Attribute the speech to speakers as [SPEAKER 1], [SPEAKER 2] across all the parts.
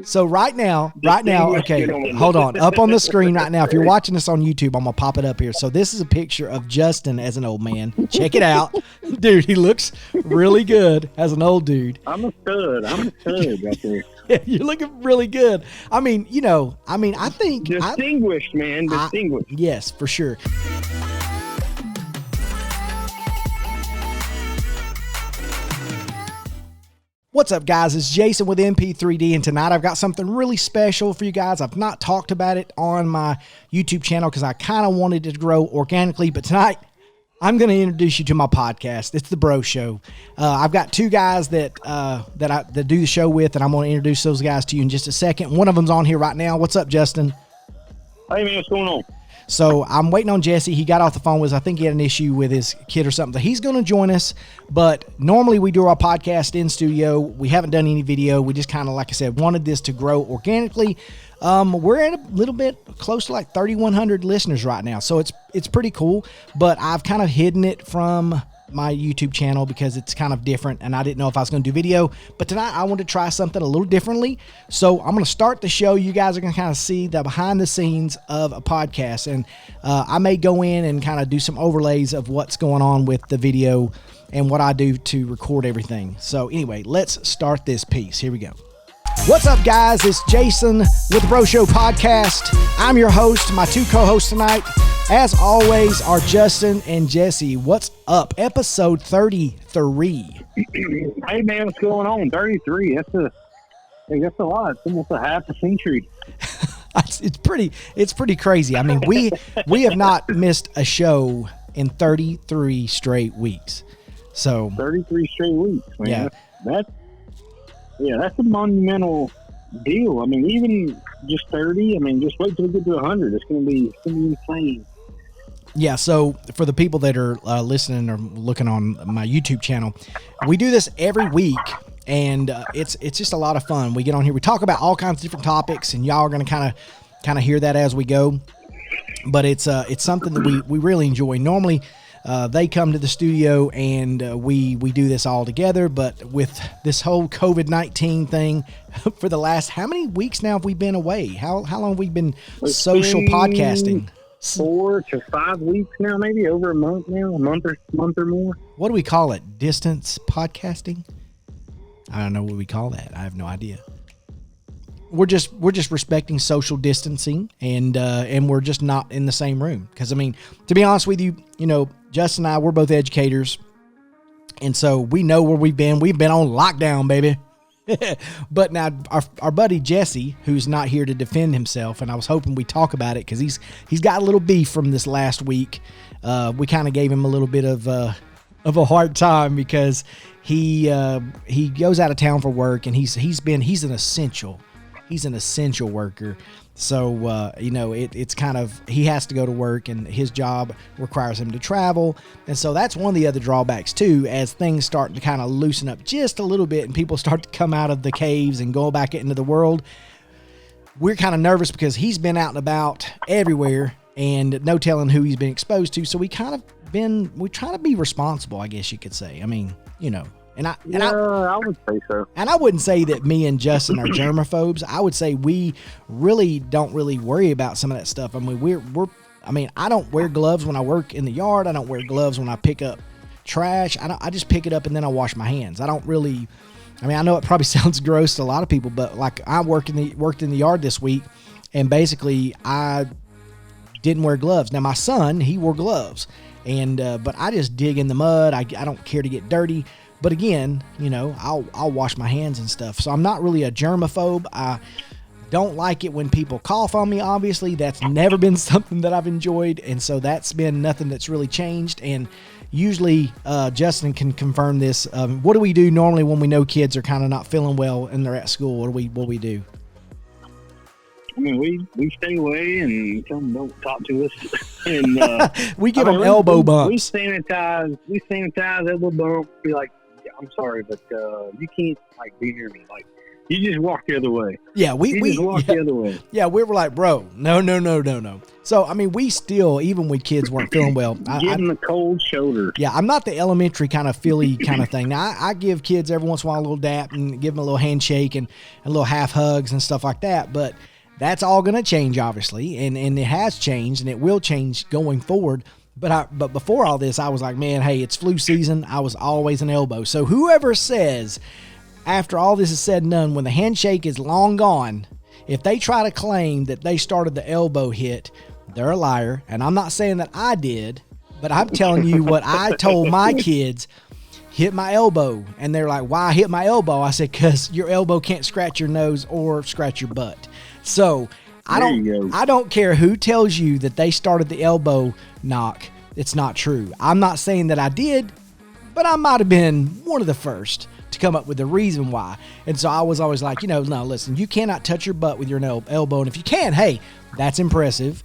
[SPEAKER 1] So right now, okay, hold on. Up on the screen right now, if you're watching this on YouTube, I'm going to pop it up here. So this is a picture of Justin as an old man. Check it out. Dude, he looks really good as an old dude.
[SPEAKER 2] I'm a stud right there.
[SPEAKER 1] You're looking really good. I mean, I think...
[SPEAKER 2] Distinguished, man. Distinguished.
[SPEAKER 1] Yes, for sure. What's up, guys? It's Jason with MP3D, and tonight I've got something really special for you guys. I've not talked about it on my YouTube channel because I kind of wanted it to grow organically, but tonight I'm going to introduce you to my podcast. It's The Bro Show. I've got two guys that do the show with, and I'm going to introduce those guys to you in just a second. One of them's on here right now. What's up, Justin?
[SPEAKER 2] Hey, man, what's going on?
[SPEAKER 1] So I'm waiting on Jesse. He got off the phone with, I think he had an issue with his kid or something. So he's going to join us, but normally we do our podcast in studio. We haven't done any video. We just kind of, like I said, wanted this to grow organically. We're at a little bit close to like 3,100 listeners right now. So it's pretty cool, but I've kind of hidden it from my YouTube channel because it's kind of different and I didn't know if I was going to do video, but tonight I wanted to try something a little differently. So I'm going to start the show. You guys are going to kind of see the behind the scenes of a podcast, and I may go in and kind of do some overlays of what's going on with the video and what I do to record everything. So anyway, let's start this piece. Here we go. What's up, guys? It's Jason with the Bro Show Podcast. I'm your host. My two co-hosts tonight, as always, are Justin and Jesse. What's up? Episode 33.
[SPEAKER 2] Hey, man, what's going on? 33. That's a lot. It's almost a half a century.
[SPEAKER 1] It's pretty crazy. I mean, we have not missed a show in 33 straight weeks. So
[SPEAKER 2] 33 straight weeks, man.
[SPEAKER 1] Yeah.
[SPEAKER 2] That's a monumental deal. I mean, even just 30. I mean, just wait till we get to 100. It's gonna be insane.
[SPEAKER 1] Yeah, so for the people that are listening or looking on my YouTube channel, we do this every week, and it's just a lot of fun. We get on here, we talk about all kinds of different topics, and y'all are going to kind of hear that as we go. But it's something that we really enjoy. Normally, they come to the studio and we do this all together. But with this whole COVID-19 thing, for the last how many weeks now have we been away? How long have we been podcasting?
[SPEAKER 2] 4 to 5 weeks now, maybe over a month now, a month or more.
[SPEAKER 1] What do we call it? Distance podcasting? I don't know what we call that. I have no idea. We're just respecting social distancing, and we're just not in the same room. Because I mean, to be honest with you, Justin and I, we're both educators, and so we know where we've been. We've been on lockdown, baby. But now our buddy Jesse, who's not here to defend himself, and I was hoping we'd talk about it because he's got a little beef from this last week. We kind of gave him a little bit of a hard time because he goes out of town for work, and he's an essential worker. So, it's kind of, he has to go to work, and his job requires him to travel. And so that's one of the other drawbacks too, as things start to kind of loosen up just a little bit and people start to come out of the caves and go back into the world. We're kind of nervous because he's been out and about everywhere and no telling who he's been exposed to. So we try to be responsible, I guess you could say. I mean, I
[SPEAKER 2] would say so.
[SPEAKER 1] And I wouldn't say that me and Justin are germaphobes. I would say we really don't worry about some of that stuff. I mean, I don't wear gloves when I work in the yard. I don't wear gloves when I pick up trash. I just pick it up and then I wash my hands. I don't really. I mean, I know it probably sounds gross to a lot of people, but like I worked in the yard this week, and basically I didn't wear gloves. Now my son, he wore gloves, and but I just dig in the mud. I don't care to get dirty. But again, I'll wash my hands and stuff. So I'm not really a germaphobe. I don't like it when people cough on me, obviously. That's never been something that I've enjoyed. And so that's been nothing that's really changed. And usually Justin can confirm this. What do we do normally when we know kids are kind of not feeling well and they're at school? What do we do?
[SPEAKER 2] I mean, we stay away and tell them don't talk to us. And
[SPEAKER 1] we give them elbow bumps.
[SPEAKER 2] We sanitize elbow bump. Be like, I'm sorry, but you can't be near me. Like, You just walk the other way.
[SPEAKER 1] Yeah, we
[SPEAKER 2] just walk the other way.
[SPEAKER 1] Yeah, we were like, bro, no. So, I mean, we still, even when kids weren't feeling well.
[SPEAKER 2] Give them the cold shoulder.
[SPEAKER 1] Yeah, I'm not the elementary kind of Philly kind of thing. Now, I give kids every once in a while a little dap and give them a little handshake and a little half hugs and stuff like that. But that's all going to change, obviously, and it has changed, and it will change going forward. But before all this, I was like, man, hey, it's flu season. I was always an elbow. So whoever says, after all this is said and done, when the handshake is long gone, if they try to claim that they started the elbow hit, they're a liar. And I'm not saying that I did, but I'm telling you what I told my kids, hit my elbow. And they're like, why hit my elbow? I said, because your elbow can't scratch your nose or scratch your butt. So I don't care who tells you that they started the elbow knock. It's not true. I'm not saying that I did, but I might have been one of the first to come up with the reason why. And so I was always like, no, listen, you cannot touch your butt with your elbow. And if you can, hey, that's impressive.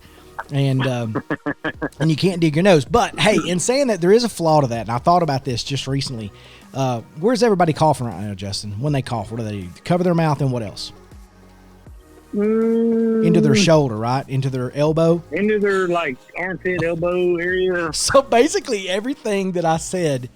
[SPEAKER 1] And and you can't dig your nose. But hey, in saying that, there is a flaw to that. And I thought about this just recently. Where's everybody coughing right now, Justin? When they cough, what do they do? Cover their mouth and what else? Into their shoulder, right? Into their elbow?
[SPEAKER 2] Into their, armpit, elbow area.
[SPEAKER 1] So basically everything that I said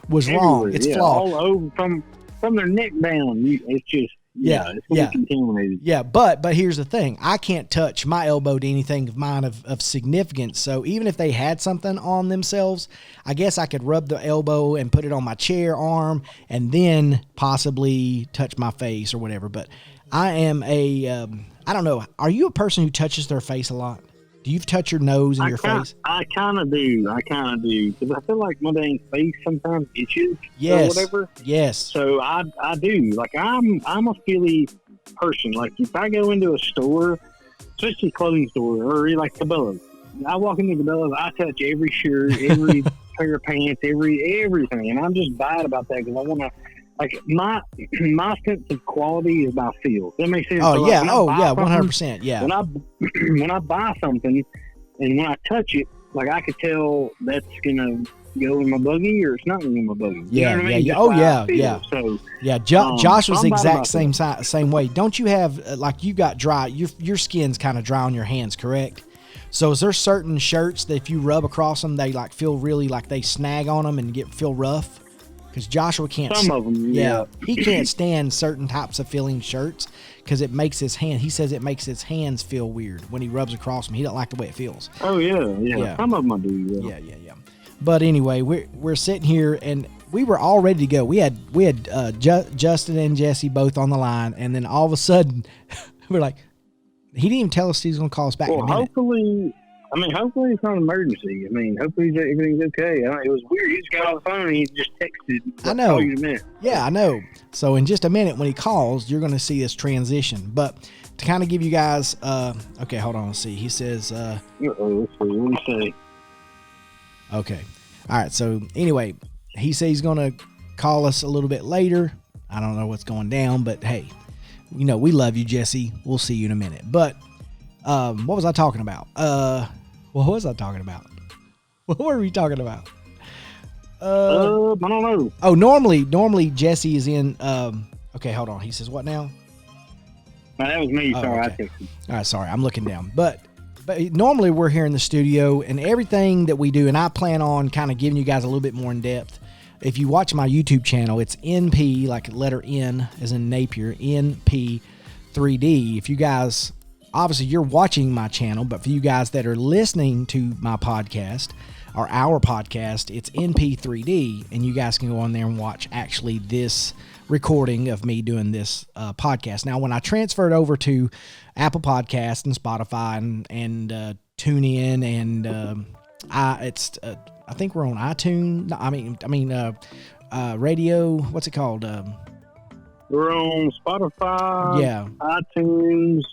[SPEAKER 1] was wrong. It's flawed.
[SPEAKER 2] All over from their neck down. It's just, it's contaminated.
[SPEAKER 1] Yeah, but here's the thing. I can't touch my elbow to anything of mine of significance. So even if they had something on themselves, I guess I could rub the elbow and put it on my chair arm and then possibly touch my face or whatever. But I am I don't know. Are you a person who touches their face a lot? Do you touch your nose and your face?
[SPEAKER 2] I kind of do. Because I feel like my dang face sometimes itches
[SPEAKER 1] or
[SPEAKER 2] whatever.
[SPEAKER 1] Yes.
[SPEAKER 2] So I do. I'm a Philly person. Like, if I go into a store, especially a clothing store, or like Cabela's, I walk into Cabela's, I touch every shirt, every pair of pants, everything. And I'm just bad about that because I want to, my sense of quality is by feel. That makes sense.
[SPEAKER 1] Oh, yeah. 100%. Yeah.
[SPEAKER 2] When I buy something and when I touch it, I could tell that's going to go in my buggy or it's not going to go in my buggy.
[SPEAKER 1] Yeah.
[SPEAKER 2] You know what I mean?
[SPEAKER 1] Oh, yeah. Yeah.
[SPEAKER 2] So,
[SPEAKER 1] yeah. Josh was the exact same way. Don't you have, you got dry, your skin's kind of dry on your hands, correct? So is there certain shirts that if you rub across them, they feel really they snag on them and feel rough? Because Joshua can't.
[SPEAKER 2] Some of them, yeah.
[SPEAKER 1] He can't stand certain types of feeling shirts because it makes his hand. He says it makes his hands feel weird when he rubs across them. He don't like the way it feels.
[SPEAKER 2] Oh yeah. Some of them I do.
[SPEAKER 1] Yeah. But anyway, we're sitting here and we were all ready to go. We had Justin and Jesse both on the line, and then all of a sudden we're like, he didn't even tell us he was going to call us back.
[SPEAKER 2] Well,
[SPEAKER 1] in a minute.
[SPEAKER 2] Hopefully it's not an emergency. Hopefully everything's okay. It was weird. He just got on the phone and he just texted.
[SPEAKER 1] I know.
[SPEAKER 2] You in a minute.
[SPEAKER 1] Yeah, I know. So in just a minute when he calls, you're going to see this transition. But to kind of give you guys, okay, hold on. Let's see. He says,
[SPEAKER 2] let's see. What do you say?
[SPEAKER 1] Okay. All right. So anyway, he says he's going to call us a little bit later. I don't know what's going down, but hey, we love you, Jesse. We'll see you in a minute. But what was I talking about? What was I talking about? What were we talking about?
[SPEAKER 2] I don't know.
[SPEAKER 1] Oh, normally Jesse is in. Okay, hold on. He says what now?
[SPEAKER 2] That was me. Sorry,
[SPEAKER 1] okay.
[SPEAKER 2] I texted.
[SPEAKER 1] All right, sorry. I'm looking down. But normally we're here in the studio and everything that we do, and I plan on kind of giving you guys a little bit more in depth. If you watch my YouTube channel, it's NP, like letter N as in Napier, NP 3D. If you guys, obviously you're watching my channel, but for you guys that are listening to my podcast or our podcast, it's NP3D, and you guys can go on there and watch actually this recording of me doing this podcast. Now, when I transferred over to Apple Podcast and Spotify and TuneIn and I think we're on iTunes. Radio. What's it called?
[SPEAKER 2] We're on Spotify.
[SPEAKER 1] Yeah.
[SPEAKER 2] iTunes.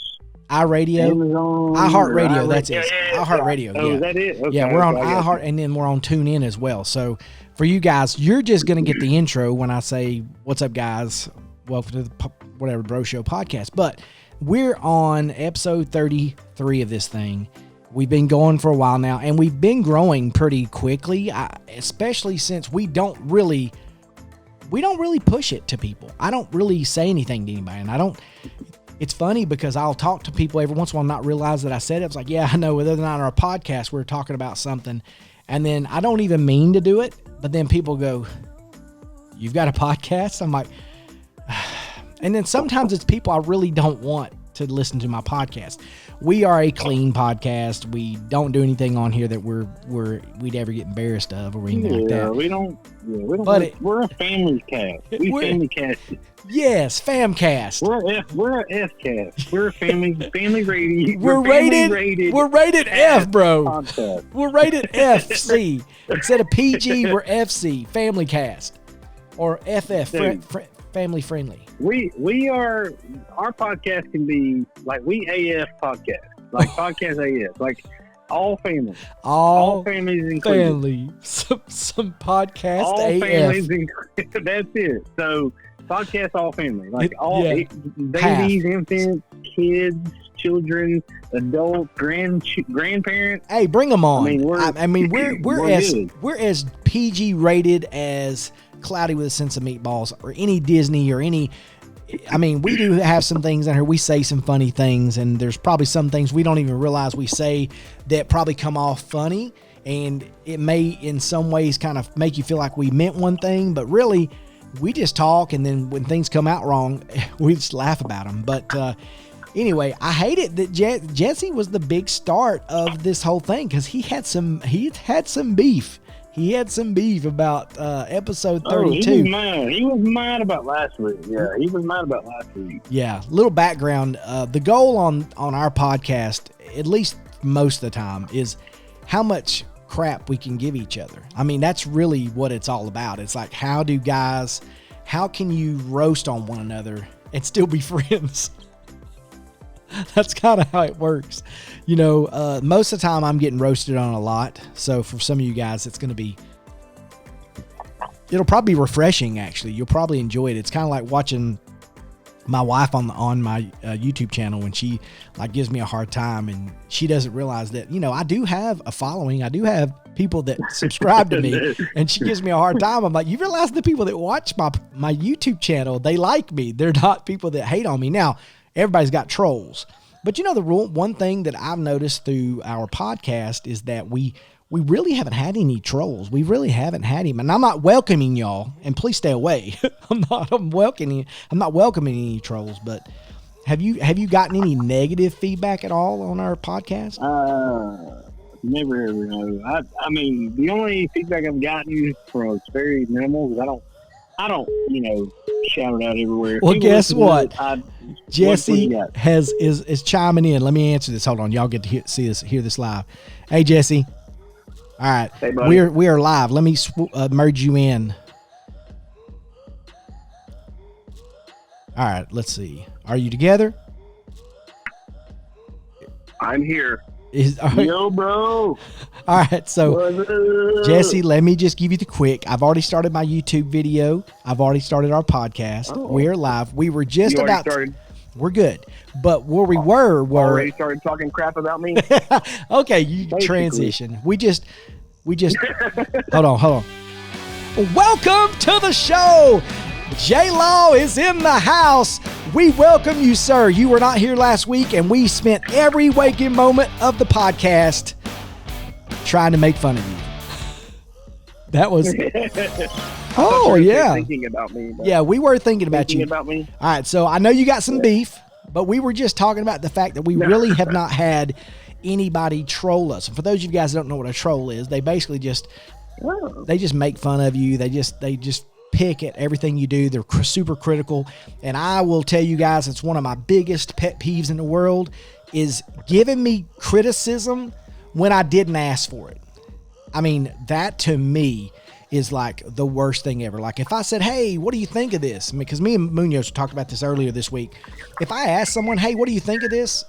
[SPEAKER 1] iRadio.
[SPEAKER 2] Amazon.
[SPEAKER 1] iHeartRadio. That's it. iHeartRadio.
[SPEAKER 2] Oh,
[SPEAKER 1] yeah.
[SPEAKER 2] is that it? Okay,
[SPEAKER 1] yeah, we're on iHeart, and then we're on TuneIn as well. So for you guys, you're just going to get the intro when I say, "What's up, guys? Welcome to the whatever Bro Show podcast." But we're on episode 33 of this thing. We've been going for a while now, and we've been growing pretty quickly, especially since we don't really we don't really push it to people. I don't really say anything to anybody, and it's funny because I'll talk to people every once in a while and not realize that I said it. It's like, yeah, I know, whether or not on our podcast we're talking about something, and then I don't even mean to do it, but then people go, "You've got a podcast?" I'm like, and then sometimes it's people I really don't want to listen to my podcast. We are a clean podcast. We don't do anything on here that we'd ever get embarrassed of or anything like that.
[SPEAKER 2] We don't. But we're a family cast. We're family cast.
[SPEAKER 1] Yes, famcast.
[SPEAKER 2] We're a F cast. We're a family rated.
[SPEAKER 1] We're rated F, bro. Podcast. We're rated FC. Instead of PG, we're FC, family cast, or FF, family friendly.
[SPEAKER 2] We are, our podcast can be like AF podcast, like podcast AF, like all families. All families included.
[SPEAKER 1] Family. Some podcast
[SPEAKER 2] all
[SPEAKER 1] AF.
[SPEAKER 2] Families included. That's it. So podcast all family, like babies, infants, kids, children, adults, grandparents.
[SPEAKER 1] Hey, bring them on. We're as PG rated as Cloudy with a Sense of Meatballs or any Disney or any. I mean, we do have some things in here. We say some funny things, and there's probably some things we don't even realize we say that probably come off funny, and it may in some ways kind of make you feel like we meant one thing, but really we just talk, and then when things come out wrong, we just laugh about them. But anyway, I hate it that Jesse was the big start of this whole thing because he had some beef. He had some beef about episode 32.
[SPEAKER 2] He was mad about last week. Yeah, he was mad about last week.
[SPEAKER 1] Yeah, little background. The goal on our podcast, at least most of the time, is how much crap we can give each other. I mean, that's really what it's all about. It's like, how can you roast on one another and still be friends? That's kind of how it works. You know, most of the time I'm getting roasted on a lot. So for some of you guys, it'll probably be refreshing, actually. You'll probably enjoy it. It's kind of like watching my wife on my YouTube channel when she like gives me a hard time, and she doesn't realize that, you know, I do have a following. I do have people that subscribe to me, and she gives me a hard time. I'm like, you realize the people that watch my YouTube channel, they like me. They're not people that hate on me. Now, everybody's got trolls. But you know, one thing that I've noticed through our podcast is that we really haven't had any trolls. We really haven't had him. And I'm not welcoming y'all, and please stay away. I'm not welcoming any trolls, but have you gotten any negative feedback at all on our podcast?
[SPEAKER 2] Never ever know. I mean, the only feedback I've gotten from it's very minimal because I don't, you know, shout it out everywhere.
[SPEAKER 1] Well, guess what? Jesse is chiming in. Let me answer this. Hold on, y'all get to hear this live. Hey, Jesse. All right,
[SPEAKER 2] hey, buddy.
[SPEAKER 1] We are live. Let me merge you in. All right, let's see. Are you together?
[SPEAKER 2] I'm here. Yo, bro.
[SPEAKER 1] All right, so Jesse, let me just give you the quick. I've already started my YouTube video. I've already started our podcast. Oh. We're live. We were just about. We're good, but where we were
[SPEAKER 2] already started talking crap about me.
[SPEAKER 1] Okay, you basically. Transition. We just. Hold on. Welcome to the show. J-Law is in the house. We welcome you, sir. You were not here last week, and we spent every waking moment of the podcast trying to make fun of you. That was. Oh, yeah.
[SPEAKER 2] Thinking about me.
[SPEAKER 1] Yeah, we were thinking about you.
[SPEAKER 2] About me.
[SPEAKER 1] All right, so I know you got some beef, but we were just talking about the fact that we really have not had anybody troll us. And for those of you guys that don't know what a troll is, they basically just make fun of you. They just pick at everything you do. They're super critical. And I will tell you guys, it's one of my biggest pet peeves in the world is giving me criticism when I didn't ask for it. I mean, that to me is like the worst thing ever. Like if I said, hey, what do you think of this? Because me and Munoz talked about this earlier this week. If I ask someone, hey, what do you think of this?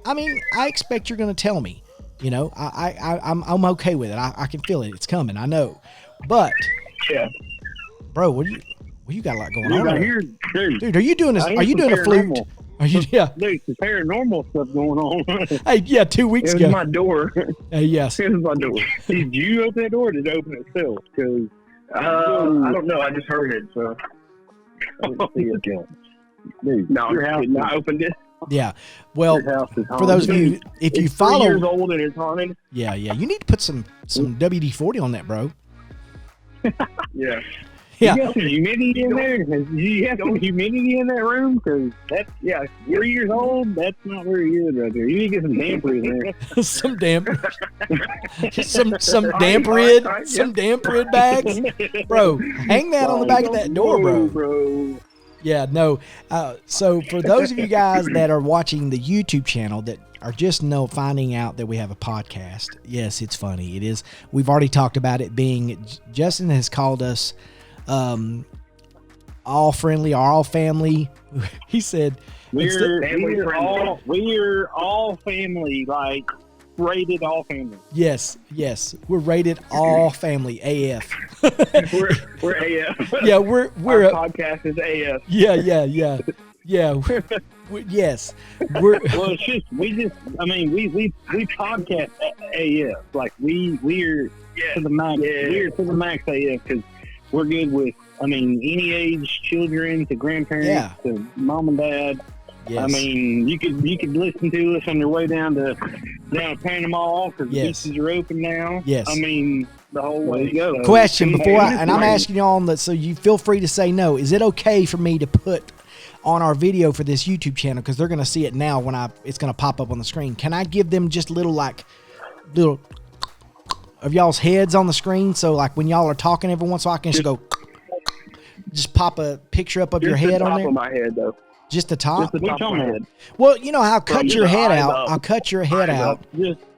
[SPEAKER 1] I mean, I expect you're going to tell me. You know, I'm okay with it. I can feel it. It's coming. I know. But
[SPEAKER 2] yeah,
[SPEAKER 1] bro, what you got a lot going on
[SPEAKER 2] right
[SPEAKER 1] here,
[SPEAKER 2] dude?
[SPEAKER 1] Are you doing this? Are you doing a flute? Are you? Yeah,
[SPEAKER 2] dude, some paranormal stuff going on.
[SPEAKER 1] Hey, yeah, 2 weeks ago.
[SPEAKER 2] It was my door.
[SPEAKER 1] Hey, yes,
[SPEAKER 2] it was my door. Did you open that door? Or did it open itself? Because
[SPEAKER 3] I don't know. I just heard it, so I didn't see it.
[SPEAKER 2] Dude,
[SPEAKER 3] No,
[SPEAKER 2] your house
[SPEAKER 3] I opened it.
[SPEAKER 1] Yeah. Well,
[SPEAKER 2] your house is
[SPEAKER 1] for those of you, if you
[SPEAKER 3] It's
[SPEAKER 1] follow,
[SPEAKER 3] 3 years old and it's haunted.
[SPEAKER 1] yeah, you need to put some WD-40 on that, bro.
[SPEAKER 3] Yeah.
[SPEAKER 1] Yeah.
[SPEAKER 2] You got some humidity in there? Do you have some humidity in that room? Because that's, 3 years old, that's not very good right there. You need to get some damper in there.
[SPEAKER 1] some damp, some damp rid, some damp rid bags, bro. Hang that on the back of that door, bro. Yeah, no. So for those of you guys that are watching the YouTube channel that are just finding out that we have a podcast, yes, it's funny. It is. We've already talked about it being. Justin has called us all friendly, all family. He said
[SPEAKER 2] we're all family, like rated all family.
[SPEAKER 1] Yes, we're rated all family AF.
[SPEAKER 3] we're AF.
[SPEAKER 1] Yeah, we're
[SPEAKER 3] Our podcast is AF.
[SPEAKER 1] Yeah. Yes, we're.
[SPEAKER 2] Well, it's just we podcast AF, like we're to the max.
[SPEAKER 3] Yeah.
[SPEAKER 2] We're to the max AF because we're good with any age children to grandparents to mom and dad.
[SPEAKER 1] Yes.
[SPEAKER 2] I mean, you could listen to us on your way down to Panama because the beaches are open now.
[SPEAKER 1] Yes.
[SPEAKER 2] I mean, the whole way to go.
[SPEAKER 1] Question I'm asking you on that, so you feel free to say no. Is it okay for me to put on our video for this YouTube channel, because they're going to see it now when it's going to pop up on the screen? Can I give them just little of y'all's heads on the screen, so like when y'all are talking every once in a while I can just pop a picture up of your head on there?
[SPEAKER 3] Just the top of my head, though.
[SPEAKER 1] Just the top?
[SPEAKER 3] Just the top of my head.
[SPEAKER 1] Well, you know how I'll cut your head out. I'll cut your head out.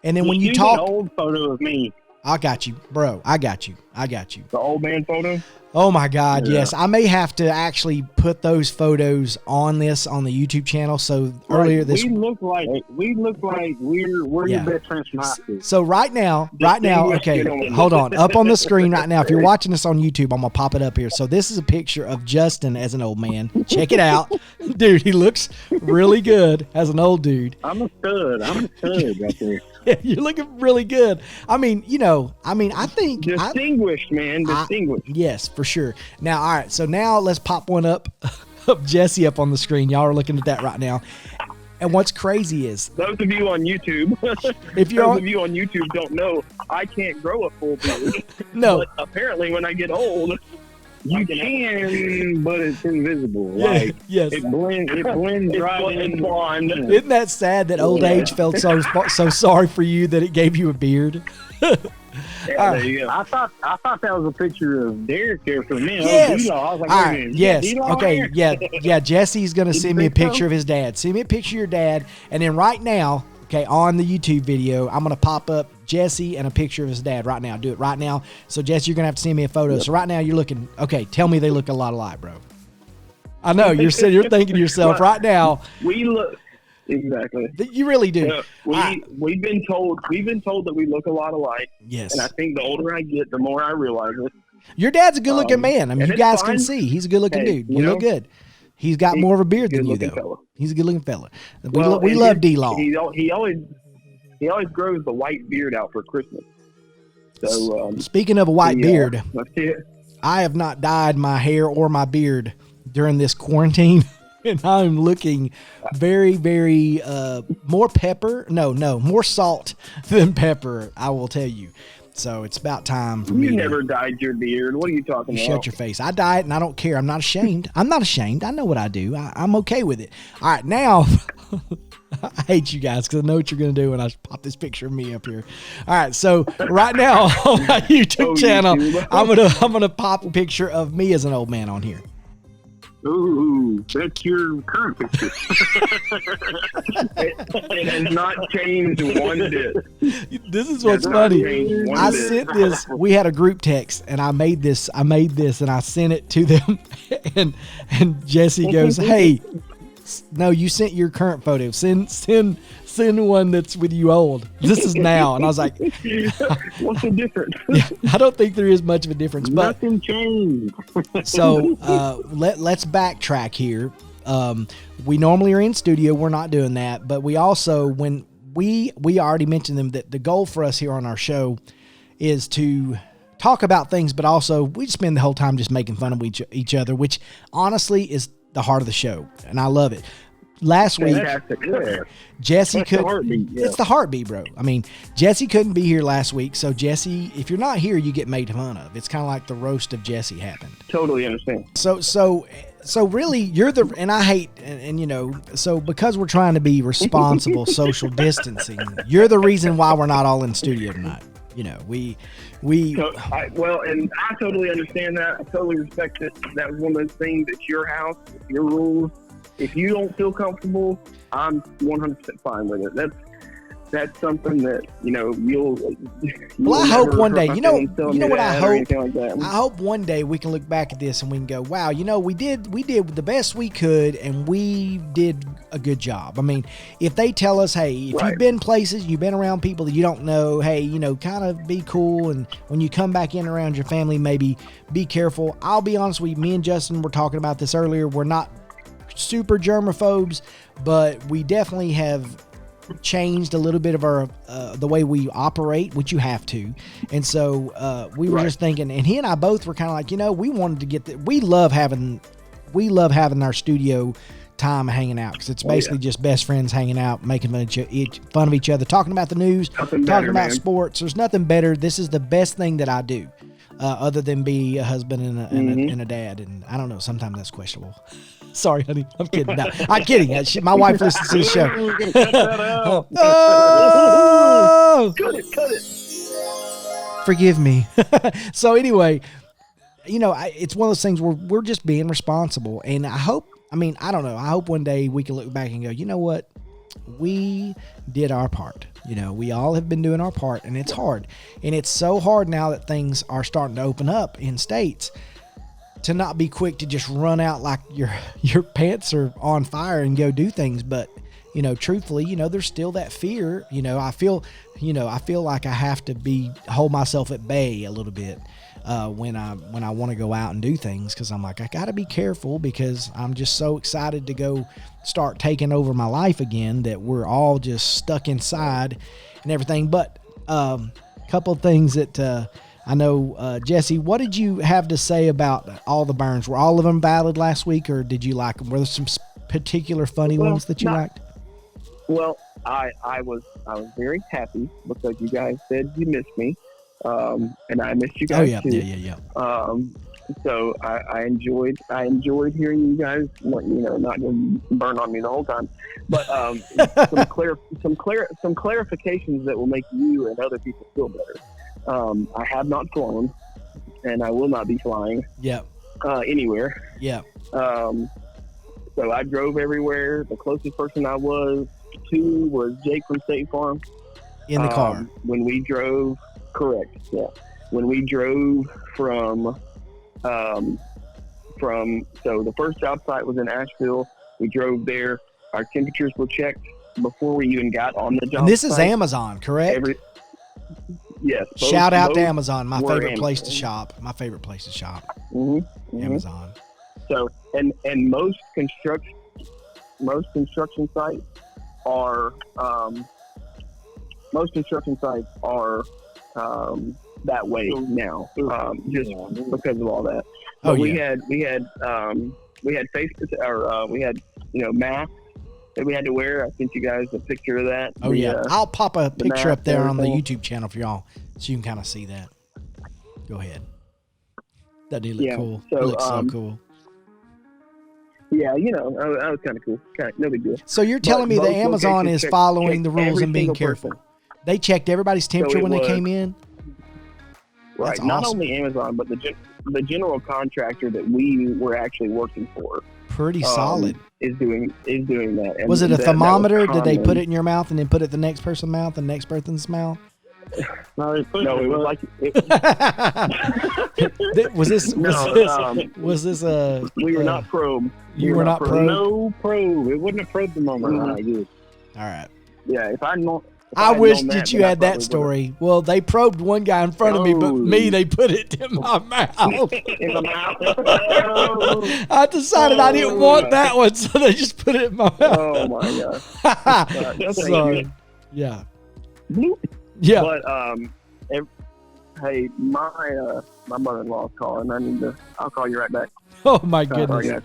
[SPEAKER 1] And then when you talk,
[SPEAKER 2] an old photo of me.
[SPEAKER 1] I got you, bro. I got you.
[SPEAKER 3] The old man photo?
[SPEAKER 1] Oh my God, yes. I may have to actually put those photos on the YouTube channel. So earlier this
[SPEAKER 2] we look like we're your best friends from high school.
[SPEAKER 1] So right now, okay, hold on. Up on the screen right now, if you're watching this on YouTube, I'm gonna pop it up here. So this is a picture of Justin as an old man. Check it out. Dude, he looks really good as an old dude.
[SPEAKER 2] I'm a stud right there.
[SPEAKER 1] Yeah, you're looking really good. I mean, I think
[SPEAKER 3] distinguished, man. Distinguished.
[SPEAKER 1] Yes, for sure. Now, all right. So now let's pop one up of Jesse up on the screen. Y'all are looking at that right now. And what's crazy is
[SPEAKER 3] those of you on YouTube, don't know, I can't grow a full beard.
[SPEAKER 1] No.
[SPEAKER 3] But apparently, when I get old,
[SPEAKER 2] you can, but it's invisible.
[SPEAKER 1] Yeah,
[SPEAKER 2] like
[SPEAKER 1] yes.
[SPEAKER 2] it blends right in.
[SPEAKER 3] Blonde.
[SPEAKER 1] Isn't that sad that old age felt so sorry for you that it gave you a beard?
[SPEAKER 3] There you go.
[SPEAKER 2] I thought that was a picture of Derek there for me.
[SPEAKER 1] Yes.
[SPEAKER 2] I was like,
[SPEAKER 1] all right. Yes. Okay.
[SPEAKER 2] Here?
[SPEAKER 1] Yeah. Jesse's gonna send me a picture of his dad. Send me a picture of your dad, and then right now, okay, on the YouTube video, I'm gonna pop up Jesse and a picture of his dad right now. Do it right now. So Jesse, you're gonna have to send me a photo. Yep. So right now you're looking. Okay, tell me they look a lot alike, bro. I know you're thinking to yourself right now.
[SPEAKER 3] We look. Exactly.
[SPEAKER 1] You really do.
[SPEAKER 3] We've been told that we look a lot alike.
[SPEAKER 1] Yes.
[SPEAKER 3] And I think the older I get, the more I realize it.
[SPEAKER 1] Your dad's a good-looking man. I mean, you guys can see he's a good-looking dude. You look good. He's got more of a beard than you, though.
[SPEAKER 3] Fella.
[SPEAKER 1] He's a good-looking fella. We love D-Law.
[SPEAKER 3] He always grows the white beard out for Christmas. So
[SPEAKER 1] speaking of a white beard,
[SPEAKER 3] let's see it.
[SPEAKER 1] I have not dyed my hair or my beard during this quarantine. And I'm looking very, very more salt than pepper, I will tell you. So it's about time for me.
[SPEAKER 3] You never dyed your beard. What are you talking about?
[SPEAKER 1] Shut your face. I dye it and I don't care. I'm not ashamed. I know what I do. I'm okay with it. All right, now I hate you guys because I know what you're going to do when I pop this picture of me up here. All right, so right now on my YouTube channel, I'm gonna pop a picture of me as an old man on here.
[SPEAKER 2] Ooh, that's your current picture.
[SPEAKER 3] It has not changed one bit.
[SPEAKER 1] This is what's funny. I sent this. We had a group text, and I made this, and I sent it to them. And Jesse goes, "Hey, no, you sent your current photo. Send one that's with you old. This is now." And I was like,
[SPEAKER 3] "What's the difference?"
[SPEAKER 1] Yeah, I don't think there is much of a difference. But
[SPEAKER 2] nothing changed.
[SPEAKER 1] So let's backtrack here. We normally are in studio. We're not doing that. But we also, when we already mentioned them, that the goal for us here on our show is to talk about things, but also we spend the whole time just making fun of each other, which honestly is the heart of the show, and I love it. Last week, Jesse couldn't. It's the heartbeat, bro. I mean, Jesse couldn't be here last week, so Jesse, if you're not here, you get made fun of. It's kind of like the roast of Jesse happened.
[SPEAKER 3] Totally understand.
[SPEAKER 1] So really, you're the, and I hate, and you know, so because we're trying to be responsible, social distancing, you're the reason why we're not all in studio tonight. You know, and I totally understand that. I totally respect it. That was one of those things. It's your house, it's your rules. If you don't feel comfortable, I'm 100% fine with it. That's something that, you know, you'll I hope one day, you know what I hope?
[SPEAKER 3] Like
[SPEAKER 1] I hope one day we can look back at this and we can go, wow, you know, we did the best we could and we did a good job. I mean, if they tell us, hey, if you've been places, you've been around people that you don't know, hey, you know, kind of be cool. And when you come back in around your family, maybe be careful. I'll be honest with you, me and Justin were talking about this earlier. We're not super germaphobes, but we definitely have changed a little bit of our the way we operate, which you have to. And so we were just thinking, and he and I both were kind of like, you know, we wanted to get we love having our studio time hanging out, because it's basically just best friends hanging out, making fun of each other, talking about the news, talking about sports. There's nothing better. This is the best thing that I do, other than be a husband and a dad. And I don't know, sometimes that's questionable. Sorry, honey. I'm kidding. No, I'm kidding. My wife listens to the show.
[SPEAKER 3] We're gonna cut that out. Oh! Cut it.
[SPEAKER 1] Forgive me. So anyway, you know, it's one of those things where we're just being responsible. And I hope one day we can look back and go, you know what? We did our part. You know, we all have been doing our part, and it's hard. And it's so hard now that things are starting to open up in states, to not be quick to just run out like your pants are on fire and go do things. But, you know, truthfully, you know, there's still that fear. You know, I feel like I have to hold myself at bay a little bit when I want to go out and do things, because I'm like, I got to be careful, because I'm just so excited to go start taking over my life again, that we're all just stuck inside and everything. But a couple of things that I know, Jesse, what did you have to say about all the burns? Were all of them valid last week, or did you like them? Were there some particular funny ones that you liked?
[SPEAKER 3] Well, I was very happy because you guys said you missed me, and I missed you guys too.
[SPEAKER 1] Yeah.
[SPEAKER 3] So I enjoyed hearing you guys, you know, not to burn on me the whole time, but some clarifications that will make you and other people feel better. I have not flown, and I will not be flying. Anywhere. So I drove everywhere. The closest person I was to was Jake from State Farm.
[SPEAKER 1] In the car.
[SPEAKER 3] When we drove, correct. Yeah. When we drove from so the first job site was in Asheville. We drove there. Our temperatures were checked before we even got on the job.
[SPEAKER 1] And this is Amazon, correct?
[SPEAKER 3] Yes.
[SPEAKER 1] Shout out to Amazon, my favorite place to shop. Amazon.
[SPEAKER 3] So, and most construction sites are that way now, just because of all that. But we had masks that we had to wear. I sent you guys a picture of that.
[SPEAKER 1] I'll pop a picture up there on the YouTube channel for y'all, so you can kind of see that. Go ahead. That did look cool. So, it looks so cool.
[SPEAKER 3] Yeah, you know, that was kind of cool. No big deal.
[SPEAKER 1] So you're telling me that Amazon is following the rules and being careful. They checked everybody's temperature when they came in?
[SPEAKER 3] Right.
[SPEAKER 1] That's
[SPEAKER 3] Not
[SPEAKER 1] awesome.
[SPEAKER 3] only Amazon, but the general contractor that we were actually working for.
[SPEAKER 1] Pretty solid.
[SPEAKER 3] Is doing that. And
[SPEAKER 1] was it a thermometer? Did they put it in your mouth and then put it in the next person's mouth and the next person's mouth?
[SPEAKER 3] No, it was like
[SPEAKER 1] was this
[SPEAKER 3] we were not probed.
[SPEAKER 1] You were not probed?
[SPEAKER 2] No probe. It wouldn't have probed the moment.
[SPEAKER 1] All right.
[SPEAKER 3] Yeah, if I know.
[SPEAKER 1] I wish that you had that story. Well, they probed one guy in front of me, but me, they put it in my mouth.
[SPEAKER 3] In the mouth.
[SPEAKER 1] I decided I didn't want that one, so they just put it in my mouth.
[SPEAKER 3] Oh my god.
[SPEAKER 1] Sorry. Yeah.
[SPEAKER 3] Bloop.
[SPEAKER 1] Yeah.
[SPEAKER 3] But Hey, my mother-in-law's calling. I'll call you right back.
[SPEAKER 1] Oh my
[SPEAKER 3] Sorry,
[SPEAKER 1] goodness.
[SPEAKER 3] guys.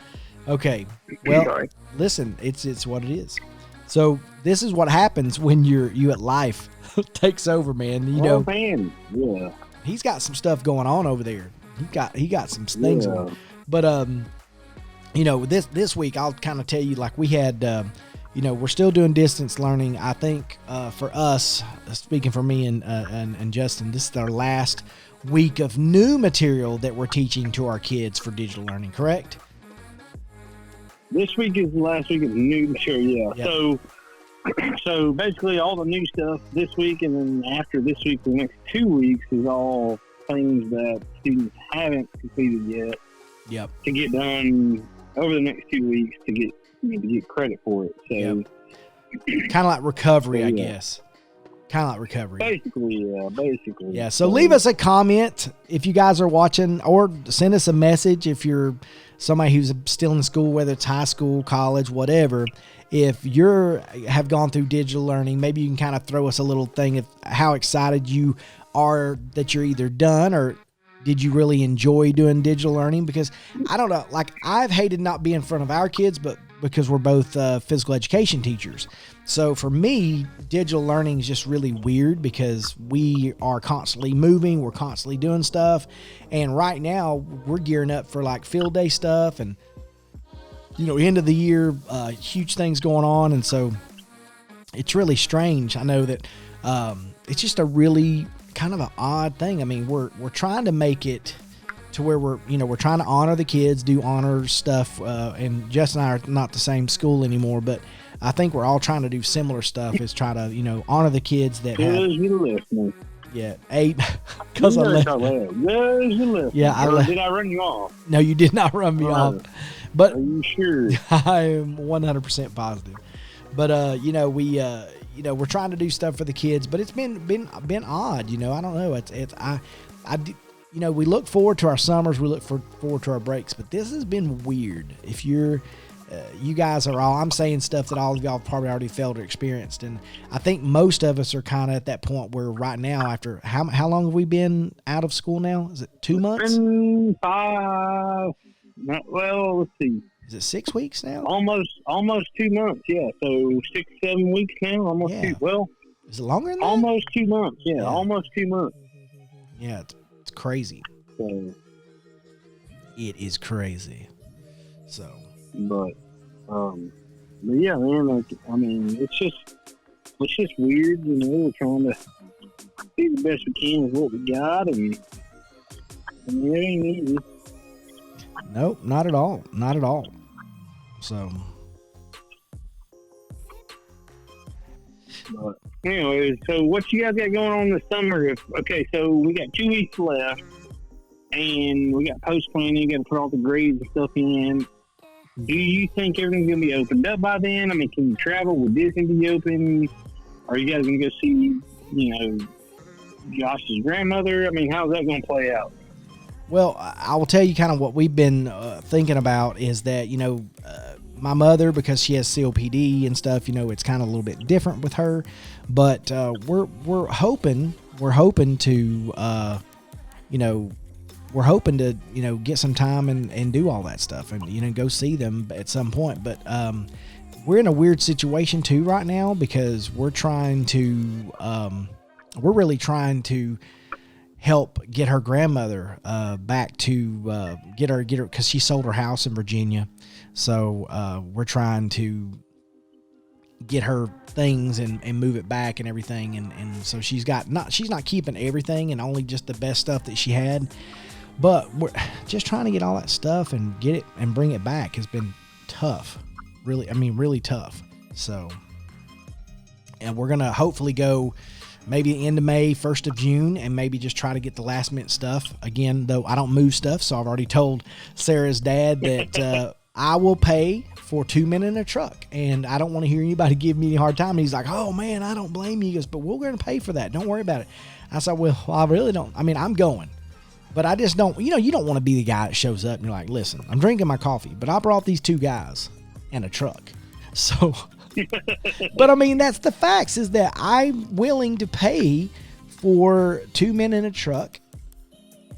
[SPEAKER 1] Okay. Well,
[SPEAKER 3] Sorry.
[SPEAKER 1] listen, it's what it is. So this is what happens when you at life takes over, man. You know,
[SPEAKER 2] man, yeah.
[SPEAKER 1] he's got some stuff going on over there. He got some things going. But you know, this week I'll kind of tell you, like, we had you know, we're still doing distance learning. I think for us, speaking for me and Justin, this is our last week of new material that we're teaching to our kids for digital learning, correct?
[SPEAKER 2] This week is the last week of new material, yeah.
[SPEAKER 1] Yep.
[SPEAKER 2] So basically all the new stuff this week, and then after this week, the next 2 weeks is all things that students haven't completed yet.
[SPEAKER 1] Yep.
[SPEAKER 2] To get done over the next 2 weeks to get credit for it. So
[SPEAKER 1] yep. Kind of like recovery, I guess. Kind of like recovery.
[SPEAKER 2] Basically.
[SPEAKER 1] Yeah, so leave us a comment if you guys are watching, or send us a message if you're somebody who's still in school, whether it's high school, college, whatever. If have gone through digital learning, maybe you can kind of throw us a little thing of how excited you are that you're either done, or did you really enjoy doing digital learning? Because I don't know, like, I've hated not being in front of our kids, but because we're both physical education teachers. So for me, digital learning is just really weird because we are constantly moving, we're constantly doing stuff. And right now we're gearing up for like field day stuff and, you know, end of the year, huge things going on. And so it's really strange. I know that it's just a really kind of an odd thing. I mean, we're trying to make it to where we're trying to honor the kids, do honor stuff. And Jess and I are not the same school anymore, but I think we're all trying to do similar stuff, is try to, you know, honor the kids that have. Yeah, 8. Because I left. Yeah,
[SPEAKER 2] did I run you off?
[SPEAKER 1] No, you did not run me off. But
[SPEAKER 2] are you sure?
[SPEAKER 1] I am 100% positive. But you know, we're trying to do stuff for the kids, but it's been odd. You know, I don't know. You know, we look forward to our summers, we look forward to our breaks, but this has been weird. If you guys are all, I'm saying stuff that all of y'all probably already felt or experienced, and I think most of us are kind of at that point where right now, after how long have we been out of school now? Is it 2 months?
[SPEAKER 2] 5. Well, let's see.
[SPEAKER 1] Is it 6 weeks now?
[SPEAKER 2] Almost 2 months. Yeah, so 6-7 weeks now. Almost 2. Well,
[SPEAKER 1] is it longer than that?
[SPEAKER 2] Almost 2 months. Yeah, almost 2 months.
[SPEAKER 1] Yeah, it's crazy.
[SPEAKER 2] So,
[SPEAKER 1] it is crazy. So,
[SPEAKER 2] but yeah, man. Like, I mean, it's just weird. You know, we're trying to do the best we can with what we got, and I mean, it ain't easy.
[SPEAKER 1] Nope, not at all. Not at all. So,
[SPEAKER 2] but anyway, so what you guys got going on this summer? So we got 2 weeks left, and we got post planning. Got to put all the grades and stuff in. Do you think everything's gonna be opened up by then? I mean, can you travel? Will Disney be open? Are you guys gonna go see, you know, Josh's grandmother? I mean, how's that gonna play out?
[SPEAKER 1] Well, I will tell you kind of what we've been thinking about is that, you know, my mother, because she has COPD and stuff, you know, it's kind of a little bit different with her, but we're hoping to, you know, get some time and do all that stuff and, you know, go see them at some point. But we're in a weird situation too right now, because we're really trying to help get her grandmother back to get her because she sold her house in Virginia. So we're trying to get her things and move it back and everything. And so she's not keeping everything, and only just the best stuff that she had. But we're just trying to get all that stuff and get it and bring it back has been tough. Really tough. So, and we're going to hopefully go maybe the end of May, 1st of June, and maybe just try to get the last minute stuff. Again, though, I don't move stuff, so I've already told Sarah's dad that I will pay for 2 men in a truck, and I don't want to hear anybody give me any hard time. And he's like, oh, man, I don't blame you. He goes, but we're going to pay for that. Don't worry about it. I said, well, I really don't. I mean, I'm going. But I just don't, you know, you don't want to be the guy that shows up and you're like, listen, I'm drinking my coffee, but I brought these 2 guys and a truck. So, but I mean, that's the facts, is that I'm willing to pay for two men in a truck,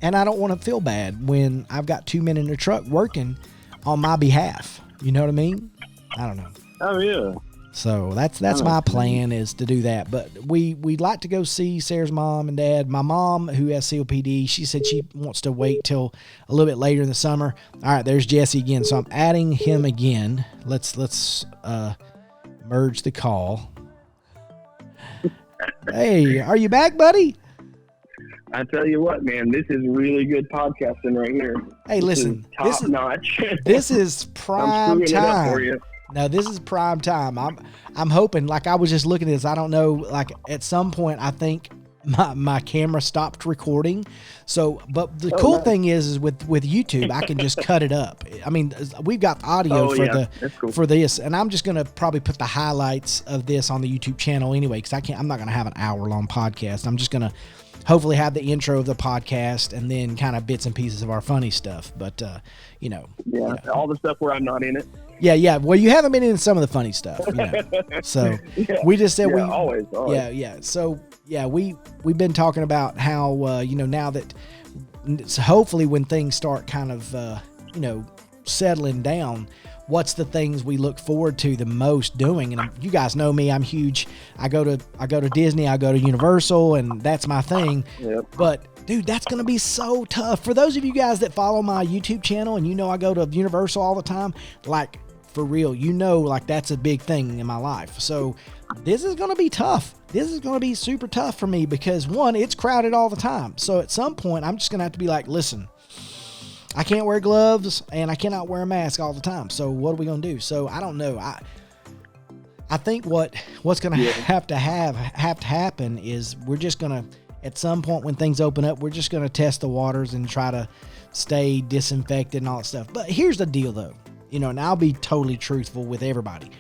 [SPEAKER 1] and I don't want to feel bad when I've got two men in a truck working on my behalf. You know what I mean? I don't know.
[SPEAKER 2] Oh yeah.
[SPEAKER 1] So that's my plan, is to do that. But we'd like to go see Sarah's mom and dad. My mom, who has COPD, she said she wants to wait till a little bit later in the summer. All right, there's Jesse again. So I'm adding him again. Let's merge the call. Hey, are you back, buddy?
[SPEAKER 3] I tell you what, man, this is really good podcasting right here.
[SPEAKER 1] Hey, listen,
[SPEAKER 3] top notch.
[SPEAKER 1] This is prime
[SPEAKER 3] I'm screwing it up for
[SPEAKER 1] time.
[SPEAKER 3] you.
[SPEAKER 1] No, this is prime time. I'm hoping, like, I was just looking at this. I don't know, like, at some point I think my camera stopped recording. So, but the cool thing is with YouTube, I can just cut it up. I mean, we've got audio for this, and I'm just gonna probably put the highlights of this on the YouTube channel anyway, because I'm not gonna have an hour-long podcast. I'm just gonna hopefully have the intro of the podcast and then kind of bits and pieces of our funny stuff. But
[SPEAKER 3] all the stuff where I'm not in it.
[SPEAKER 1] Yeah. Well, you haven't been in some of the funny stuff, So we just said
[SPEAKER 3] always.
[SPEAKER 1] So we've been talking about how now that hopefully when things start kind of settling down, what's the things we look forward to the most doing? And you guys know me, I'm huge. I go to Disney, I go to Universal, and that's my thing.
[SPEAKER 3] Yep.
[SPEAKER 1] But dude, that's going to be so tough. For those of you guys that follow my YouTube channel and I go to Universal all the time, like, for real, like, that's a big thing in my life. So this is going to be tough. This is going to be super tough for me because, one, it's crowded all the time. So at some point, I'm just going to have to be like, listen, I can't wear gloves and I cannot wear a mask all the time. So what are we going to do? So I don't know. I think what's going to have to happen is we're just going to, at some point when things open up, we're just going to test the waters and try to stay disinfected and all that stuff. But here's the deal, though. And I'll be totally truthful with everybody.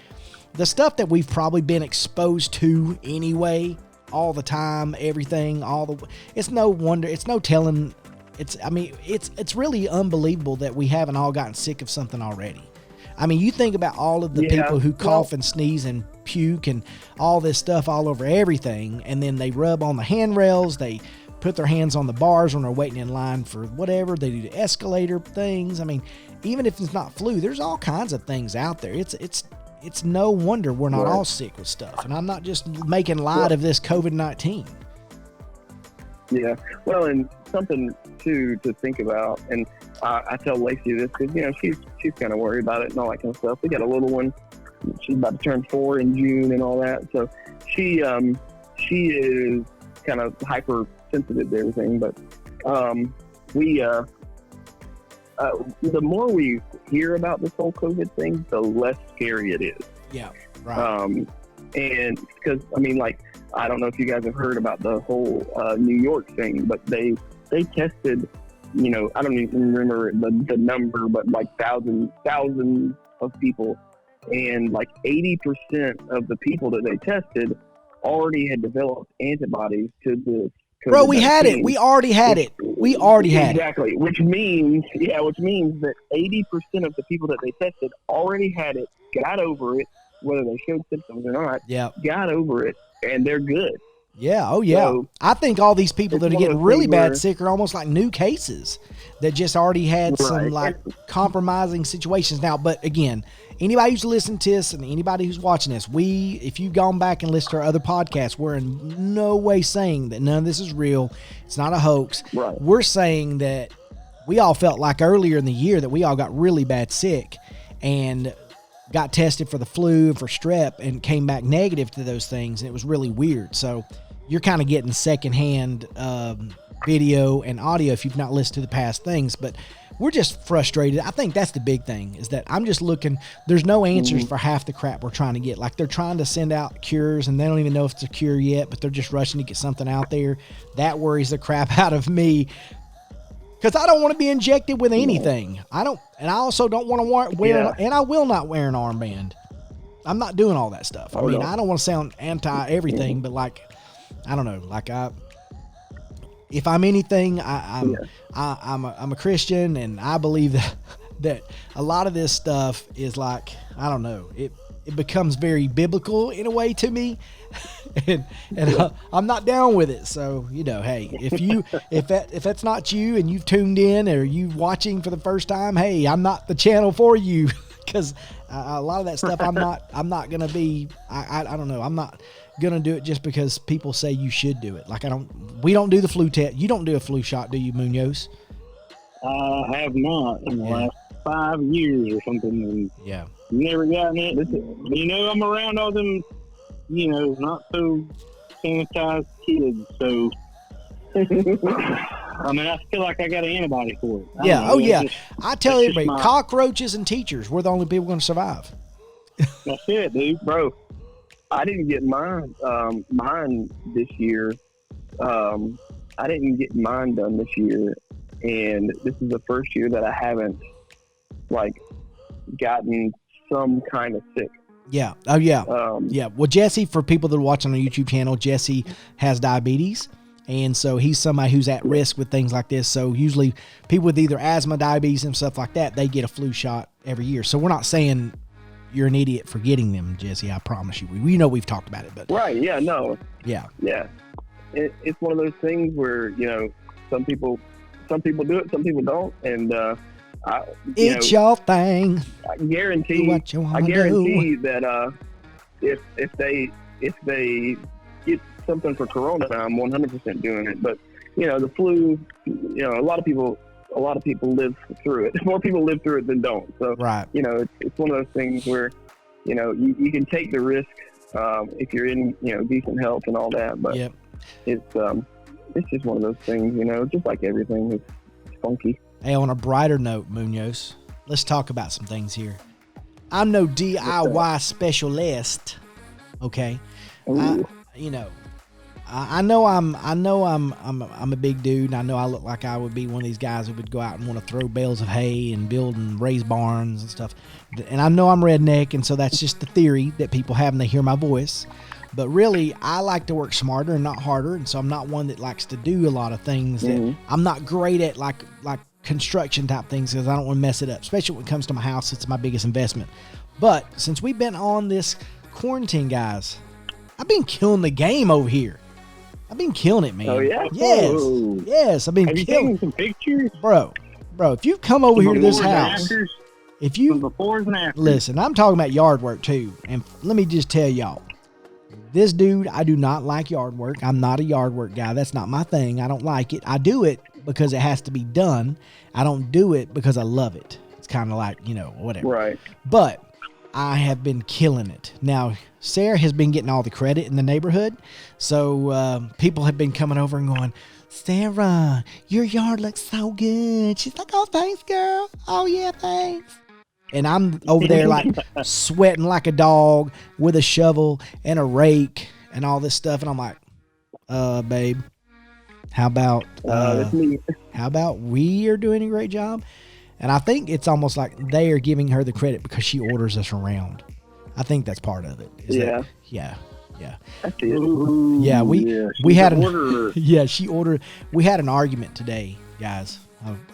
[SPEAKER 1] The stuff that we've probably been exposed to anyway, all the time, everything, it's no wonder, it's no telling. It's really unbelievable that we haven't all gotten sick of something already. I mean, you think about all of the people who cough and sneeze and puke and all this stuff all over everything, and then they rub on the handrails, they put their hands on the bars when they're waiting in line for whatever, they do the escalator things. I mean, even if it's not flu, there's all kinds of things out there. It's no wonder we're not all sick with stuff. And I'm not just making light of this COVID-19.
[SPEAKER 3] Yeah. Well, and something to think about, and I tell Lacey this because she's kind of worried about it and all that kind of stuff. We got a little one; she's about to turn 4 in June and all that. So she is kind of hypersensitive to everything. But the more we hear about this whole COVID thing, the less scary it is.
[SPEAKER 1] Yeah. Right.
[SPEAKER 3] And because I don't know if you guys have heard about the whole New York thing, but they tested, I don't even remember the number, but like thousands of people, and like 80% of the people that they tested already had developed antibodies to this.
[SPEAKER 1] Bro, we had it. We already had it. We already had it.
[SPEAKER 3] Exactly. Which means that 80% of the people that they tested already had it, got over it, whether they showed symptoms or not.
[SPEAKER 1] Yeah.
[SPEAKER 3] Got over it, and they're good.
[SPEAKER 1] Yeah. Oh, yeah.
[SPEAKER 3] So,
[SPEAKER 1] I think all these people that are getting really bad sick are almost like new cases that just already had some like compromising situations. Now, but again, anybody who's listening to this and anybody who's watching this, if you've gone back and listened to our other podcasts, we're in no way saying that none of this is real. It's not a hoax.
[SPEAKER 3] Right.
[SPEAKER 1] We're saying that we all felt like earlier in the year that we all got really bad sick and got tested for the flu and for strep and came back negative to those things, and it was really weird. So you're kind of getting secondhand video and audio if you've not listened to the past things, but we're just frustrated. I think that's the big thing, is that I'm just looking, there's no answers for half the crap we're trying to get. Like, they're trying to send out cures and they don't even know if it's a cure yet, but they're just rushing to get something out there. That worries the crap out of me, because I don't want to be injected with anything. I also don't want to wear, and I will not wear an armband. I'm not doing all that stuff. I mean, I don't want to sound anti everything, but like, I don't know, like if I'm anything, I'm a Christian, and I believe that a lot of this stuff is like, I don't know, it becomes very biblical in a way to me. I'm not down with it. So, hey, if that's not you and you've tuned in or you watching for the first time, hey, I'm not the channel for you. Because a lot of that stuff, I'm not going to be, I don't know. I'm not going to do it just because people say you should do it. Like we don't do the flu test. You don't do a flu shot, do you, Munoz?
[SPEAKER 2] I have not in the last 5 years or something. And
[SPEAKER 1] yeah.
[SPEAKER 2] Never gotten it. I'm around all them, not so sanitized kids. So, I feel like I got an antibody for it.
[SPEAKER 1] Yeah. I tell everybody, cockroaches and teachers, we're the only people going to survive.
[SPEAKER 2] That's it, dude.
[SPEAKER 3] Bro, I didn't get mine this year. I didn't get mine done this year. And this is the first year that I haven't, gotten some kind of sick.
[SPEAKER 1] Yeah. Oh, yeah. Yeah. Well, Jesse, for people that are watching on the YouTube channel, Jesse has diabetes. And so he's somebody who's at risk with things like this. So usually people with either asthma, diabetes, and stuff like that, they get a flu shot every year. So we're not saying you're an idiot for getting them, Jesse. I promise you. We know we've talked about it. But
[SPEAKER 3] right. Yeah. No.
[SPEAKER 1] Yeah.
[SPEAKER 3] Yeah. It's one of those things where, some people do it, some people don't. And,
[SPEAKER 1] it's your thing.
[SPEAKER 3] I guarantee that if they get something for Corona, I'm 100% doing it. But the flu, a lot of people live through it. More people live through it than don't. So
[SPEAKER 1] right.
[SPEAKER 3] It's one of those things where you can take the risk if you're in decent health and all that. But
[SPEAKER 1] yep.
[SPEAKER 3] It's just one of those things. Just like everything, it's funky.
[SPEAKER 1] Hey, on a brighter note, Munoz, let's talk about some things here. I'm no DIY specialist, okay? I know I'm a big dude, and I know I look like I would be one of these guys who would go out and want to throw bales of hay and build and raise barns and stuff. And I know I'm redneck, and so that's just the theory that people have when they hear my voice. But really, I like to work smarter and not harder, and so I'm not one that likes to do a lot of things that I'm not great at, like construction type things, because I don't want to mess it up, especially when it comes to my house. It's my biggest investment. But since we've been on this quarantine, guys, I've been killing the game over here. I've been killing it, man.
[SPEAKER 3] Oh, yeah?
[SPEAKER 1] Yes. I've been
[SPEAKER 2] Have you
[SPEAKER 1] killing
[SPEAKER 2] taken some pictures?
[SPEAKER 1] Bro, if you come over here to this house, if you
[SPEAKER 2] befores and afters.
[SPEAKER 1] Listen, I'm talking about yard work too. And let me just tell y'all, this dude, I do not like yard work. I'm not a yard work guy. That's not my thing. I don't like it. I do it because it has to be done. I don't do it because I love it. It's kind of like, whatever.
[SPEAKER 3] Right.
[SPEAKER 1] But I have been killing it. Now, Sarah has been getting all the credit in the neighborhood. So people have been coming over and going, Sarah, your yard looks so good. She's like, oh, thanks, girl. Oh, yeah, thanks. And I'm over there like sweating like a dog with a shovel and a rake and all this stuff. And I'm like, babe, how about we are doing a great job? And I think it's almost like they are giving her the credit because she orders us around. I think that's part of it.
[SPEAKER 3] Yeah.
[SPEAKER 2] That's it.
[SPEAKER 1] Yeah, we had she ordered. We had an argument today, guys.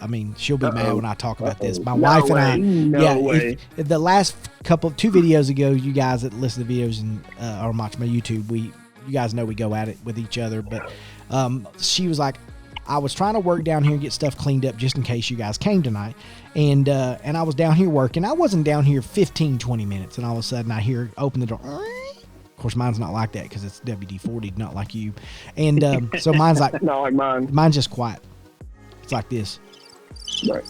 [SPEAKER 1] I mean, she'll be mad when I talk about this. My wife and I. The last two videos ago, you guys that listen to videos and or watch my YouTube, you guys know we go at it with each other. But she was like, I was trying to work down here and get stuff cleaned up just in case you guys came tonight. And I was down here working. I wasn't down here 15, 20 minutes. And all of a sudden I hear open the door. Of course, mine's not like that because it's WD-40, not like you. And so mine's like,
[SPEAKER 3] not like mine.
[SPEAKER 1] Mine's just quiet. It's like this.
[SPEAKER 3] Right.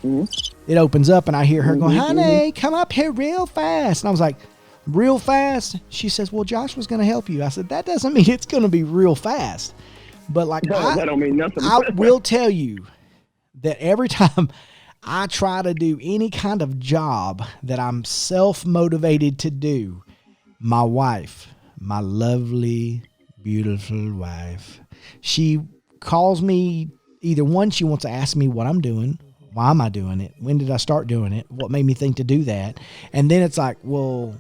[SPEAKER 3] Mm-hmm.
[SPEAKER 1] It opens up and I hear her go, honey, come up here real fast. And I was like, real fast? She says, well, Josh was going to help you. I said, that doesn't mean it's going to be real fast. But like,
[SPEAKER 3] that don't mean nothing.
[SPEAKER 1] I will tell you that every time I try to do any kind of job that I'm self-motivated to do, my wife, my lovely, beautiful wife, she calls me. Either one, she wants to ask me what I'm doing. Why am I doing it? When did I start doing it? What made me think to do that? And then it's like, well,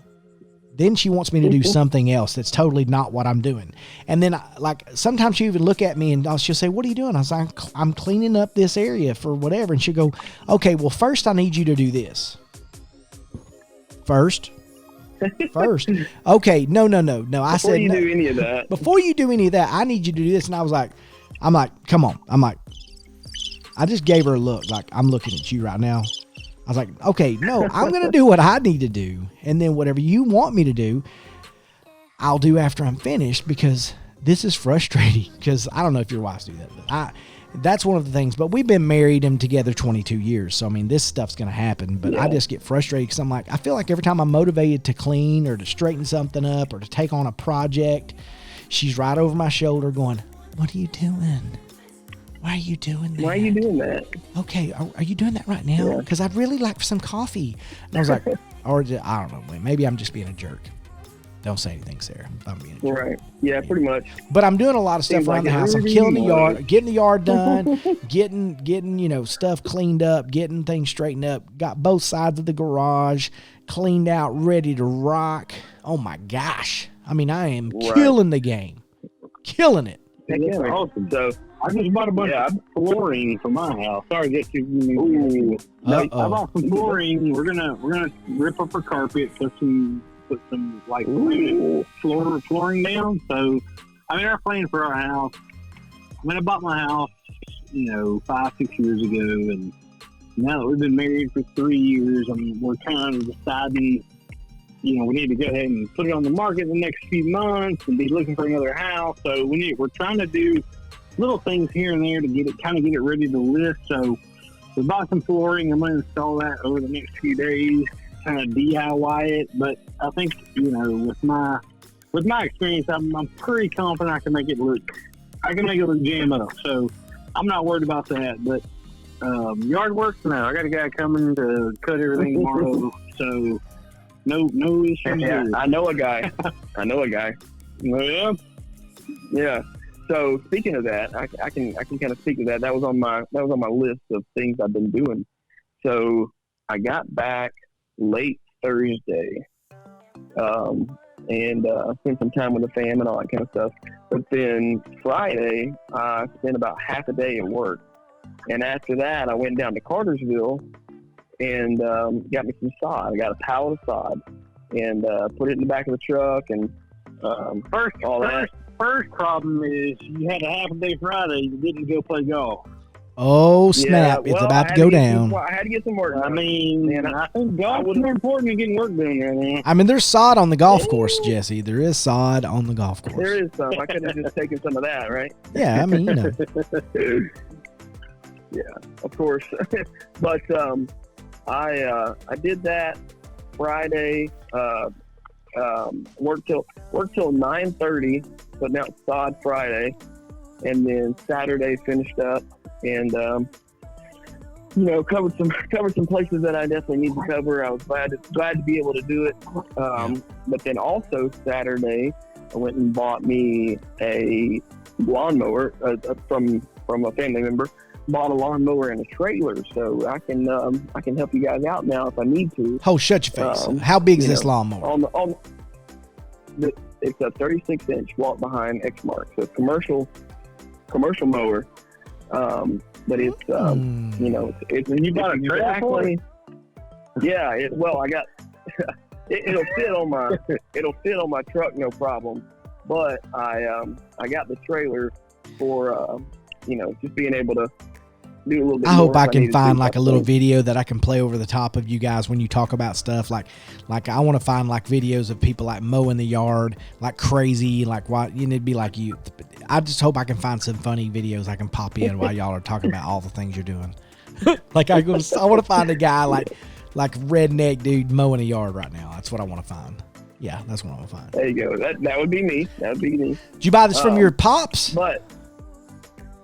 [SPEAKER 1] then she wants me to do something else that's totally not what I'm doing. And then, like, sometimes she'll even look at me and she'll say, what are you doing? I was like, I'm cleaning up this area for whatever. And she'll go, okay, well, first I need you to do this. First, First. Okay. No. I said
[SPEAKER 3] you
[SPEAKER 1] no.
[SPEAKER 3] do any of that.
[SPEAKER 1] Before you do any of that, I need you to do this. And I'm like, come on. I just gave her a look, like, I'm looking at you right now. I was like, okay, no, I'm going to do what I need to do. And then whatever you want me to do, I'll do after I'm finished, because this is frustrating. Because I don't know if your wives do that, but that's one of the things. But we've been married and together 22 years. So, I mean, this stuff's going to happen. But I just get frustrated because I'm like, I feel like every time I'm motivated to clean or to straighten something up or to take on a project, she's right over my shoulder going, what are you doing? Why are you doing that?
[SPEAKER 3] Why are you doing that?
[SPEAKER 1] Okay, are you doing that right now? Because I'd really like some coffee. And I was like, or I don't know, maybe I'm just being a jerk. Don't say anything, Sarah. I'm being a jerk.
[SPEAKER 3] Right. Yeah, pretty much.
[SPEAKER 1] But I'm doing a lot of stuff
[SPEAKER 3] Seems
[SPEAKER 1] around
[SPEAKER 3] like
[SPEAKER 1] the house. I'm
[SPEAKER 3] everything
[SPEAKER 1] killing the
[SPEAKER 3] you
[SPEAKER 1] yard,
[SPEAKER 3] want.
[SPEAKER 1] getting the yard done, getting stuff cleaned up, getting things straightened up. Got both sides of the garage cleaned out, ready to rock. Oh my gosh! I mean, I am killing the game, killing it.
[SPEAKER 3] Heck
[SPEAKER 2] That's
[SPEAKER 3] yeah,
[SPEAKER 2] awesome.
[SPEAKER 3] So
[SPEAKER 2] I just bought a bunch of flooring for my house. Sorry, that's you. I bought some flooring. We're gonna rip up our carpet, put some like flooring down. So, I mean, our plan for our house. I mean, I bought my house, 5-6 years ago, and now that we've been married for 3 years, we're kind of deciding, we need to go ahead and put it on the market in the next few months and be looking for another house. So we're trying to do little things here and there to get it ready to list. So we bought some flooring. I'm going to install that over the next few days, kind of DIY it. But I think, with my experience, I'm pretty confident I can make it look jam up. So I'm not worried about that. But yard work, no, I got a guy coming to cut everything tomorrow. So no issues.
[SPEAKER 3] yeah, I know a guy.
[SPEAKER 2] Yeah.
[SPEAKER 3] Yeah. So speaking of that, I can kind of speak to that. That was on my list of things I've been doing. So I got back late Thursday, and spent some time with the fam and all that kind of stuff. But then Friday, I spent about half a day at work, and after that, I went down to Cartersville and got me some sod. I got a pallet of sod and put it in the back of the truck and all that.
[SPEAKER 2] First problem is you had a half a day Friday. You didn't go play golf.
[SPEAKER 1] Oh, snap. It's about to go down.
[SPEAKER 3] I had to get some work done.
[SPEAKER 2] I mean, man, I think golf is more important than getting work done there, man.
[SPEAKER 1] I mean, there's sod on the golf course, Jesse. There is sod on the golf course.
[SPEAKER 3] There is some. I could have just taken some of that, right?
[SPEAKER 1] Yeah, I mean,
[SPEAKER 3] Yeah, of course. But I did that Friday. Worked till 9:30, putting out sod Friday, and then Saturday finished up and covered some places that I definitely need to cover. I was glad to be able to do it. But then also Saturday, I went and bought me a lawnmower from a family member. Bought a lawnmower and a trailer, so I can help you guys out now if I need to.
[SPEAKER 1] Oh, shut your face! How big is this lawnmower?
[SPEAKER 3] It's a 36-inch walk behind Exmark, so it's commercial mower. But it's it's
[SPEAKER 2] you bought a trailer for it?
[SPEAKER 3] Yeah. I got it'll fit on my truck, no problem. But I got the trailer for just being able to do a little bit.
[SPEAKER 1] I hope
[SPEAKER 3] more
[SPEAKER 1] I can find like a little
[SPEAKER 3] things.
[SPEAKER 1] video that I can play over the top of you guys when you talk about stuff. Like I want to find like videos of people like mowing the yard like crazy, like why it'd be like you. I just hope I can find some funny videos I can pop in while y'all are talking about all the things you're doing. Like I want to find a guy like redneck dude mowing a yard right now. That's what I want to find. Yeah, that's what I want to find.
[SPEAKER 3] There you go. That would be me. That would be me.
[SPEAKER 1] Did you buy this from your pops?
[SPEAKER 3] But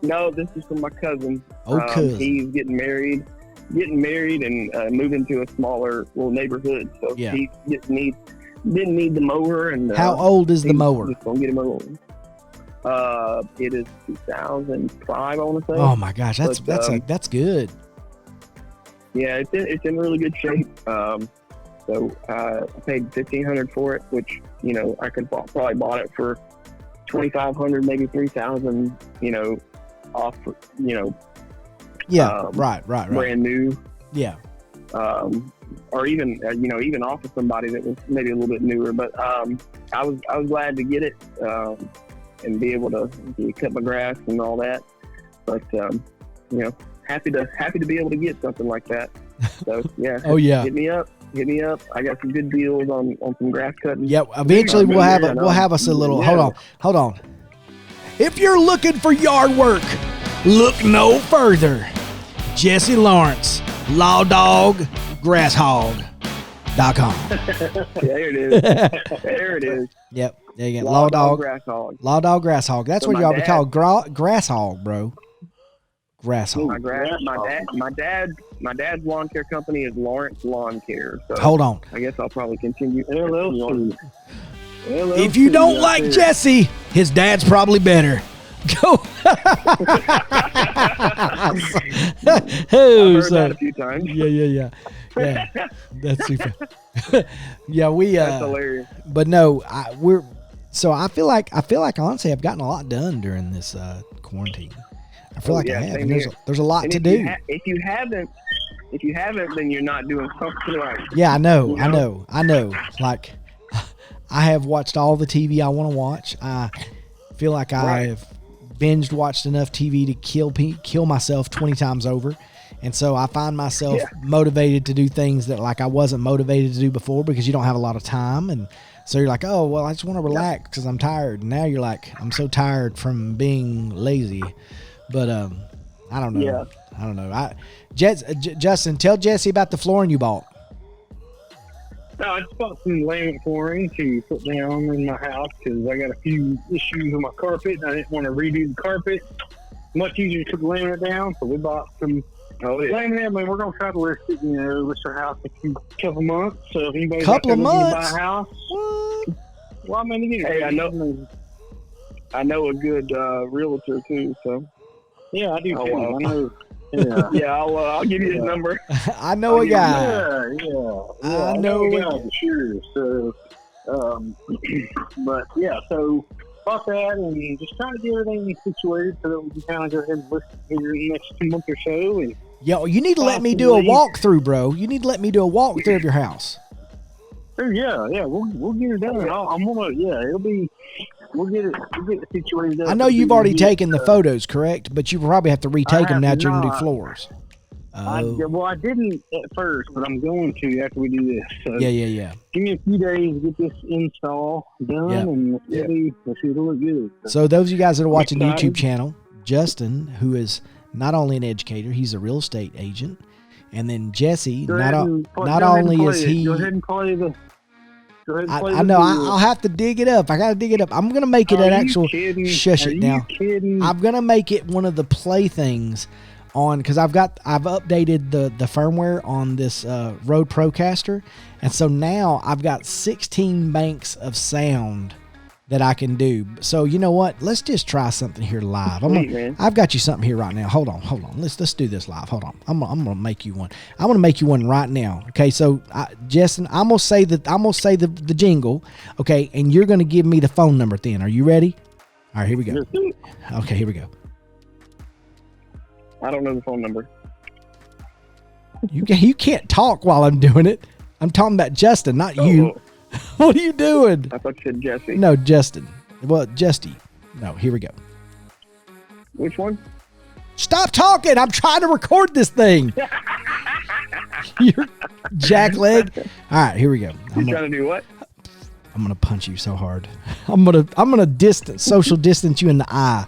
[SPEAKER 3] no, this is from my cousin.
[SPEAKER 1] Oh, cousin.
[SPEAKER 3] He's getting married and moving to a smaller little neighborhood. So he didn't need the mower. And
[SPEAKER 1] how old is the mower?
[SPEAKER 3] Just gonna get him a mower. It is 2005, I want to say.
[SPEAKER 1] Oh my gosh, that's good.
[SPEAKER 3] Yeah, it's in really good shape. So I paid $1,500 for it, which I could probably bought it for $2,500, maybe $3,000. Off.
[SPEAKER 1] Yeah, right.
[SPEAKER 3] Brand new.
[SPEAKER 1] Yeah.
[SPEAKER 3] or even even off of somebody that was maybe a little bit newer. But I was glad to get it and be able to cut my grass and all that. But happy to be able to get something like that. So yeah.
[SPEAKER 1] Oh yeah.
[SPEAKER 3] Hit me up. I got some good deals on some grass cutting.
[SPEAKER 1] Yeah. Eventually we'll have us a little.
[SPEAKER 2] Yeah.
[SPEAKER 1] Hold on. If you're looking for yard work, look no further. Jesse Lawrence, lawdoggrasshog.com.
[SPEAKER 3] There it is. There it is.
[SPEAKER 1] Yep. There you go.
[SPEAKER 3] Law Dog Grass Hog.
[SPEAKER 1] Law Dog Grass Hog. That's
[SPEAKER 3] So
[SPEAKER 1] what
[SPEAKER 3] my
[SPEAKER 1] y'all be
[SPEAKER 3] dad-
[SPEAKER 1] called. Grass Hog, bro. Grass Hog.
[SPEAKER 3] My dad's lawn care company is Lawrence Lawn Care. So
[SPEAKER 1] Hold on.
[SPEAKER 3] I guess I'll probably continue.
[SPEAKER 2] LLC.
[SPEAKER 1] If you don't like Jesse, his dad's probably better. Go.
[SPEAKER 3] I've
[SPEAKER 1] Oh,
[SPEAKER 3] heard
[SPEAKER 1] so-
[SPEAKER 3] that a few times.
[SPEAKER 1] yeah. That's super. Yeah,
[SPEAKER 3] That's hilarious.
[SPEAKER 1] but no, I feel like honestly I've gotten a lot done during this quarantine. I feel like I have.
[SPEAKER 3] same
[SPEAKER 1] And
[SPEAKER 3] here.
[SPEAKER 1] there's a lot
[SPEAKER 3] And
[SPEAKER 1] to
[SPEAKER 3] if
[SPEAKER 1] do.
[SPEAKER 3] you haven't, then you're not doing something right.
[SPEAKER 1] Yeah, I know.
[SPEAKER 3] You know?
[SPEAKER 1] Like, I have watched all the TV I want to watch. I feel like I've binged watched enough TV to kill myself 20 times over. And so I find myself motivated to do things that like I wasn't motivated to do before because you don't have a lot of time. And so you're like, oh, well, I just want to relax because I'm tired. And now you're like, I'm so tired from being lazy. But I don't know.
[SPEAKER 3] Yeah.
[SPEAKER 1] I don't know. Justin, tell Jesse about the flooring you bought.
[SPEAKER 2] No, I just bought some laminate flooring to put down in my house because I got a few issues with my carpet. And I didn't want to redo the carpet. Much easier to put the laminate down, so we bought some laminate. I mean, we're gonna try to list it. List our house in a couple months. So if anybody's
[SPEAKER 1] Couple of
[SPEAKER 2] looking to
[SPEAKER 1] months?
[SPEAKER 2] buy a house,
[SPEAKER 1] What?
[SPEAKER 2] well, I mean, again,
[SPEAKER 3] Hey, I know a good realtor too. So
[SPEAKER 2] yeah, I do
[SPEAKER 3] Oh,
[SPEAKER 2] too.
[SPEAKER 3] wow.
[SPEAKER 2] I know. Yeah.
[SPEAKER 3] yeah, I'll give you his number.
[SPEAKER 1] I know a guy.
[SPEAKER 2] Yeah.
[SPEAKER 1] I know
[SPEAKER 2] a
[SPEAKER 1] it.
[SPEAKER 2] guy, for sure. So, but yeah, so bought that and just trying to get everything situated so that we can kind of go ahead and list it here in the next 2 months or so. And
[SPEAKER 1] Yo, you need to let me do a walkthrough, bro. You need to let me do a walkthrough of your house.
[SPEAKER 2] yeah, we'll get it done. I'm gonna, we'll get it situated.
[SPEAKER 1] I know you've already taken the photos, correct? But you probably have to retake them now
[SPEAKER 2] have
[SPEAKER 1] that you're going to do
[SPEAKER 2] not.
[SPEAKER 1] floors.
[SPEAKER 2] I
[SPEAKER 1] Oh,
[SPEAKER 2] didn't at first, but I'm going to after we do this. So
[SPEAKER 1] yeah.
[SPEAKER 2] give me a few days to get this install done,
[SPEAKER 1] Yeah.
[SPEAKER 2] and it'll look good.
[SPEAKER 1] So those of you guys that are watching the
[SPEAKER 2] Excited.
[SPEAKER 1] YouTube channel, Justin, who is not only an educator, he's a real estate agent. And then Jesse, not only is he...
[SPEAKER 2] Go ahead and play the...
[SPEAKER 1] I know. I'll have to dig it up. I got to dig it up. I'm going to make it an actual... Shush it now.
[SPEAKER 2] Kidding?
[SPEAKER 1] I'm going to make it one of the playthings on, because I've updated the firmware on this Rode Procaster, and so now I've got 16 banks of sound that I can do. So you know what? Let's just try something here live. I've got you something here right now. Hold on. Let's do this live. Hold on. I'm gonna make you one. I'm gonna make you one right now. Okay. So Justin, I'm gonna say the jingle. Okay, and you're gonna give me the phone number then. Are you ready? All right. Here we go. Okay. Here we go.
[SPEAKER 3] I don't know the phone number.
[SPEAKER 1] You can't talk while I'm doing it. I'm talking about Justin, not you. What are you doing?
[SPEAKER 3] I thought you said Jesse.
[SPEAKER 1] No, Justin. Well, Justy. No, here we go.
[SPEAKER 3] Which one?
[SPEAKER 1] Stop talking. I'm trying to record this thing. You're jackleg. All right, here we go.
[SPEAKER 3] You're trying to do what?
[SPEAKER 1] I'm gonna punch you so hard. I'm gonna social distance you in the eye.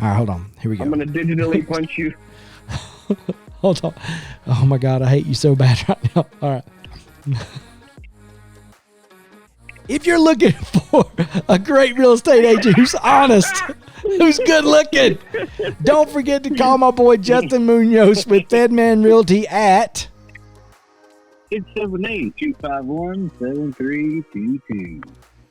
[SPEAKER 1] All right, hold on. Here we go.
[SPEAKER 3] I'm gonna digitally punch you.
[SPEAKER 1] Hold on. Oh my God, I hate you so bad right now. All right. If you're looking for a great real estate agent who's honest, who's good looking, don't forget to call my boy Justin Munoz with Fedman Realty at
[SPEAKER 2] 678-251-7322.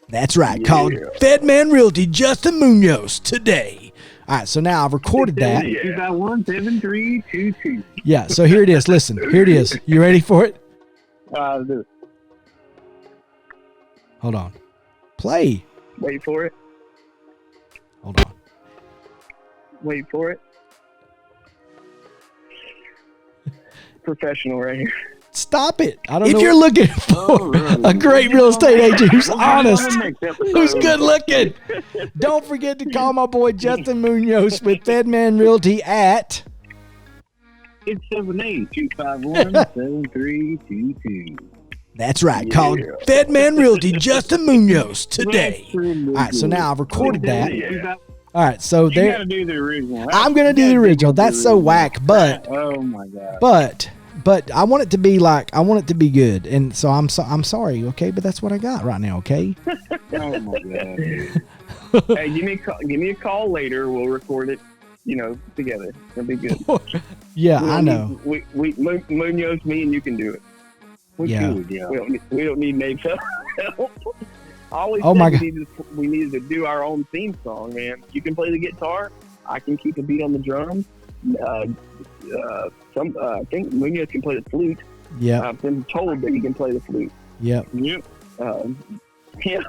[SPEAKER 1] That's right. Call Fedman Realty Justin Munoz today. All right, so now I've recorded that.
[SPEAKER 2] 251-7322.
[SPEAKER 1] Yeah, so here it is. Listen, here it is. You ready for it?
[SPEAKER 2] Do it.
[SPEAKER 1] Hold on. Play.
[SPEAKER 3] Wait for it.
[SPEAKER 1] Hold on.
[SPEAKER 3] Wait for it. Professional right here.
[SPEAKER 1] Stop it. If you're looking for a great real estate agent who's honest, who's good looking, don't forget to call my boy Justin Munoz with Fedman Realty at
[SPEAKER 2] 678-251-7322.
[SPEAKER 1] That's right. Call Fedman Realty Justin Munoz today. All right, so now I've recorded that. All right, so
[SPEAKER 2] You gotta do the original.
[SPEAKER 1] I'm gonna do the original. That's so whack, but
[SPEAKER 2] oh my god.
[SPEAKER 1] But I want it to be good, and so I'm sorry, okay? But that's what I got right now, okay?
[SPEAKER 2] Oh my god.
[SPEAKER 3] Hey, give me a call later. We'll record it, together. It'll be good.
[SPEAKER 1] Yeah, I know.
[SPEAKER 3] Munoz, me, and you can do it.
[SPEAKER 2] We
[SPEAKER 1] Yeah.
[SPEAKER 3] We don't need Nate's help. I always
[SPEAKER 1] Oh my
[SPEAKER 3] said we needed to do our own theme song, man. You can play the guitar. I can keep a beat on the drums. I think Munoz can play the flute.
[SPEAKER 1] Yeah.
[SPEAKER 3] I've been told that he can play the flute.
[SPEAKER 1] Yep.
[SPEAKER 2] Yep.
[SPEAKER 3] Yeah.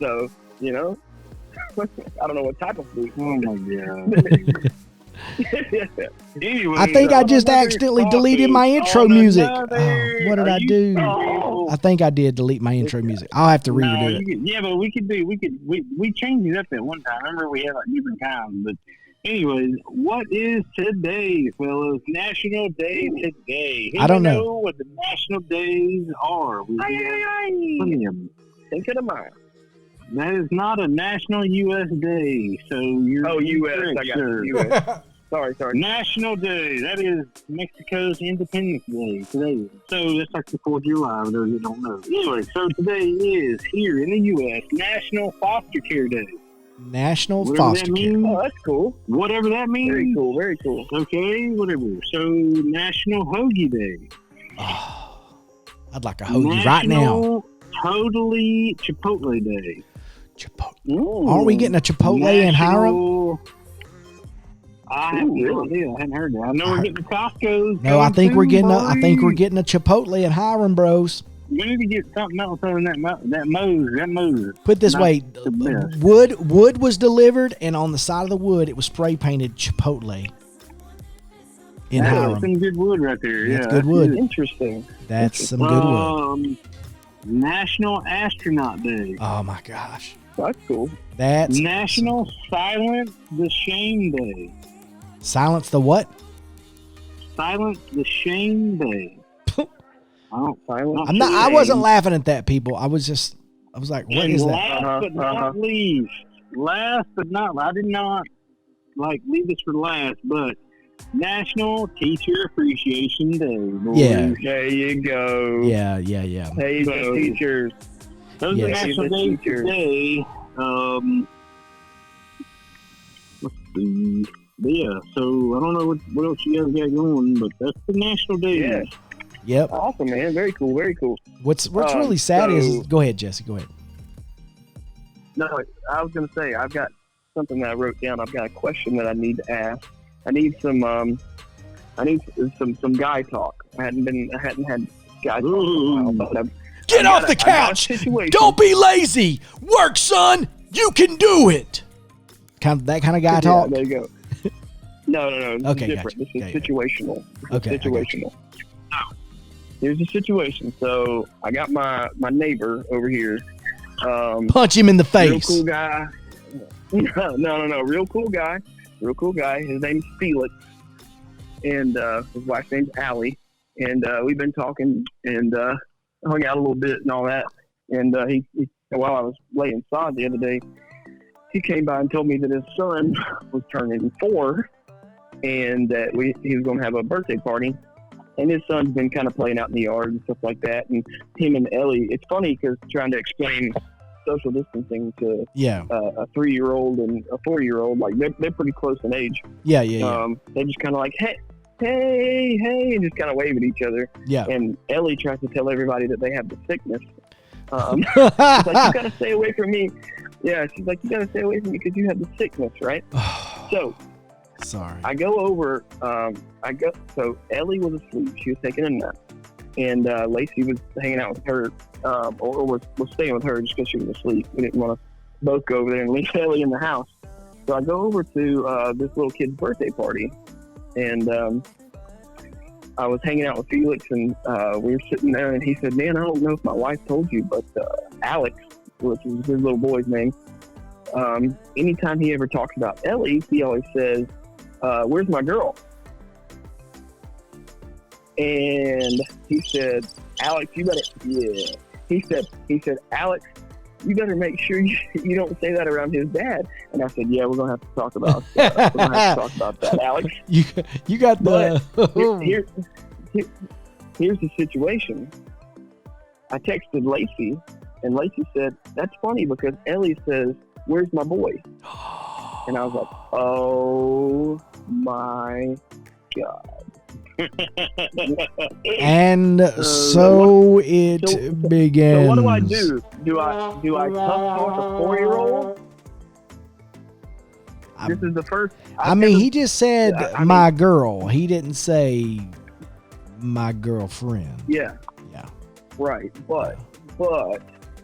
[SPEAKER 3] So, I don't know what type of flute.
[SPEAKER 2] Oh my god. Anyway,
[SPEAKER 1] I think I just accidentally deleted my intro music.
[SPEAKER 2] What
[SPEAKER 1] What did I do? I think I did delete my intro music. I'll have to redo it.
[SPEAKER 2] Yeah, but we changed it up at one time. I remember we had like different kinds, but anyways, what is today, fellas? National Day today.
[SPEAKER 1] I don't
[SPEAKER 2] know what the national days are. Plenty of them.
[SPEAKER 3] Think of the mind.
[SPEAKER 2] That is not a national U.S. day, so you're.
[SPEAKER 3] Oh, U.S.
[SPEAKER 2] correct,
[SPEAKER 3] I got
[SPEAKER 2] sir.
[SPEAKER 3] U.S. Sorry.
[SPEAKER 2] National Day. That is Mexico's Independence Day today. So that's like the 4th of July, for those that don't know. Anyway, so today is here in the U.S. National Foster Care Day.
[SPEAKER 1] National
[SPEAKER 2] Whatever
[SPEAKER 1] Foster
[SPEAKER 2] that
[SPEAKER 1] Care.
[SPEAKER 2] means.
[SPEAKER 3] Oh, that's cool.
[SPEAKER 2] Whatever that means.
[SPEAKER 3] Very cool. Very cool.
[SPEAKER 2] Okay, whatever. So National Hoagie Day.
[SPEAKER 1] Oh, I'd like a hoagie right now.
[SPEAKER 2] National Totally Chipotle Day.
[SPEAKER 1] Chipotle.
[SPEAKER 3] Ooh.
[SPEAKER 1] Aren't we getting a Chipotle in Hiram?
[SPEAKER 2] I have no idea. I hadn't heard that. I know we're getting the Costco's.
[SPEAKER 1] No, I think we're getting a Chipotle in Hiram, bros.
[SPEAKER 2] We need to get something else other than that Moe's.
[SPEAKER 1] Put it this
[SPEAKER 2] Not
[SPEAKER 1] way,
[SPEAKER 2] the best.
[SPEAKER 1] wood was delivered, and on the side of the wood, it was spray painted Chipotle in
[SPEAKER 2] That's
[SPEAKER 1] Hiram.
[SPEAKER 2] some good wood right there.
[SPEAKER 1] That's
[SPEAKER 2] Yeah,
[SPEAKER 1] good wood.
[SPEAKER 3] Interesting.
[SPEAKER 1] That's some good wood.
[SPEAKER 2] National Astronaut Day.
[SPEAKER 1] Oh my gosh,
[SPEAKER 3] That's cool.
[SPEAKER 1] that's
[SPEAKER 2] National Silence the Shame Day.
[SPEAKER 1] Silence the what?
[SPEAKER 2] Silence the Shame Day.
[SPEAKER 1] I wasn't laughing at that, people. I was like, what
[SPEAKER 2] And
[SPEAKER 1] is that?
[SPEAKER 2] last but not least, I did not leave this for last, but National Teacher Appreciation Day. Boys.
[SPEAKER 1] Yeah.
[SPEAKER 3] There you go.
[SPEAKER 1] Yeah.
[SPEAKER 3] Hey,
[SPEAKER 2] So-
[SPEAKER 3] teachers.
[SPEAKER 2] Those are
[SPEAKER 1] Yes.
[SPEAKER 2] national days today. Let's see. But yeah, so I don't know what else you guys got going, but that's the national day.
[SPEAKER 3] Yeah.
[SPEAKER 1] Yep.
[SPEAKER 3] Awesome, man. Very cool. Very cool.
[SPEAKER 1] What's really sad is
[SPEAKER 3] so-
[SPEAKER 1] go ahead, Jesse. Go ahead.
[SPEAKER 3] No, I was going to say, I've got something that I wrote down. I've got a question that I need to ask. I need some guy talk. I hadn't had guy talk in a while, but
[SPEAKER 1] Get off the
[SPEAKER 3] I got a
[SPEAKER 1] couch.
[SPEAKER 3] situation.
[SPEAKER 1] Don't be lazy. Work, son. You can do it. That kind of guy talk.
[SPEAKER 3] Yeah, there you go. No. This
[SPEAKER 1] Okay,
[SPEAKER 3] is different.
[SPEAKER 1] gotcha.
[SPEAKER 3] This is
[SPEAKER 1] Yeah.
[SPEAKER 3] situational.
[SPEAKER 1] Okay, I got
[SPEAKER 3] Situational. Here's the situation. So I got my neighbor over here.
[SPEAKER 1] Punch him in the
[SPEAKER 3] Real
[SPEAKER 1] face.
[SPEAKER 3] cool guy. No. Real cool guy. His name's Felix. And his wife's name's Allie. And we've been talking and hung out a little bit and all that. And he while I was laying sod the other day, he came by and told me that his son was turning 4 and that he was going to have a birthday party. And his son's been kind of playing out in the yard and stuff like that. And him and Ellie, it's funny because trying to explain social distancing to a 3-year-old and a 4-year-old, like they're pretty close in age.
[SPEAKER 1] Yeah.
[SPEAKER 3] They're just kind of like, hey, and just kind of wave at each other.
[SPEAKER 1] Yeah.
[SPEAKER 3] And Ellie tries to tell everybody that they have the sickness. She's like, you got to stay away from me. Yeah, she's like, you got to stay away from me because you have the sickness, right? So
[SPEAKER 1] Sorry.
[SPEAKER 3] I go over. So Ellie was asleep. She was taking a nap, and Lacey was hanging out with her, or was staying with her just because she was asleep. We didn't want to both go over there and leave Ellie in the house. So I go over to this little kid's birthday party, and I was hanging out with Felix, and we were sitting there, and he said, "Man, I don't know if my wife told you, but Alex, which is his little boy's name, anytime he ever talks about Ellie, he always says, 'Where's my girl?'" And he said, "Alex, you better." Yeah. He said, "Alex, you better make sure you don't say that around his dad." And I said, "Yeah, we're gonna have to talk about that, Alex."
[SPEAKER 1] You got the.
[SPEAKER 3] Here's the situation. I texted Lacey, and Lacey said, "That's funny because Ellie says, 'Where's my boy?'" And I was like, "Oh my God."
[SPEAKER 1] And so it begins.
[SPEAKER 3] So what do I do? Do I tough talk a 4-year-old? This is the first.
[SPEAKER 1] He just said my girl. He didn't say my girlfriend.
[SPEAKER 3] Yeah.
[SPEAKER 1] Yeah.
[SPEAKER 3] Right. But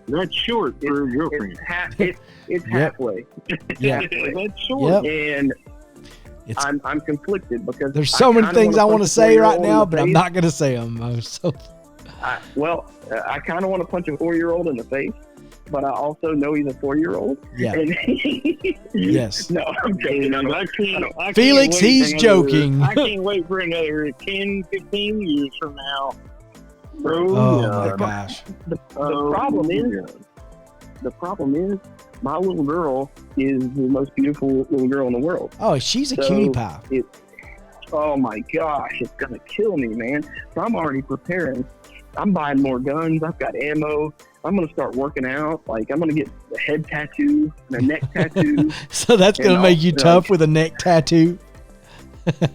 [SPEAKER 2] That's short for girlfriend.
[SPEAKER 3] It's halfway.
[SPEAKER 1] Yeah.
[SPEAKER 2] That's short.
[SPEAKER 1] Yep.
[SPEAKER 3] And
[SPEAKER 1] It's,
[SPEAKER 3] I'm conflicted because
[SPEAKER 1] there's so many things I want to say right now, but I'm
[SPEAKER 3] face.
[SPEAKER 1] not going to say them.
[SPEAKER 3] I kind of want to punch a 4-year-old in the face, but I also know he's a 4-year-old.
[SPEAKER 1] Yeah.
[SPEAKER 3] And
[SPEAKER 1] Yes.
[SPEAKER 3] No, I'm joking.
[SPEAKER 2] I can't
[SPEAKER 1] Felix,
[SPEAKER 2] wait
[SPEAKER 1] he's
[SPEAKER 2] for
[SPEAKER 1] joking.
[SPEAKER 2] I can't wait for another 10, 15 years from now. Bro,
[SPEAKER 1] Oh my gosh.
[SPEAKER 3] The problem is, my little girl is the most beautiful little girl in the world.
[SPEAKER 1] Oh, she's a
[SPEAKER 3] So,
[SPEAKER 1] cutie pie.
[SPEAKER 3] Oh my gosh, it's gonna kill me, man. So I'm already preparing. I'm buying more guns. I've got ammo. I'm gonna start working out. Like, I'm gonna get a head tattoo and a neck tattoo.
[SPEAKER 1] So that's going to make you tough with a neck tattoo.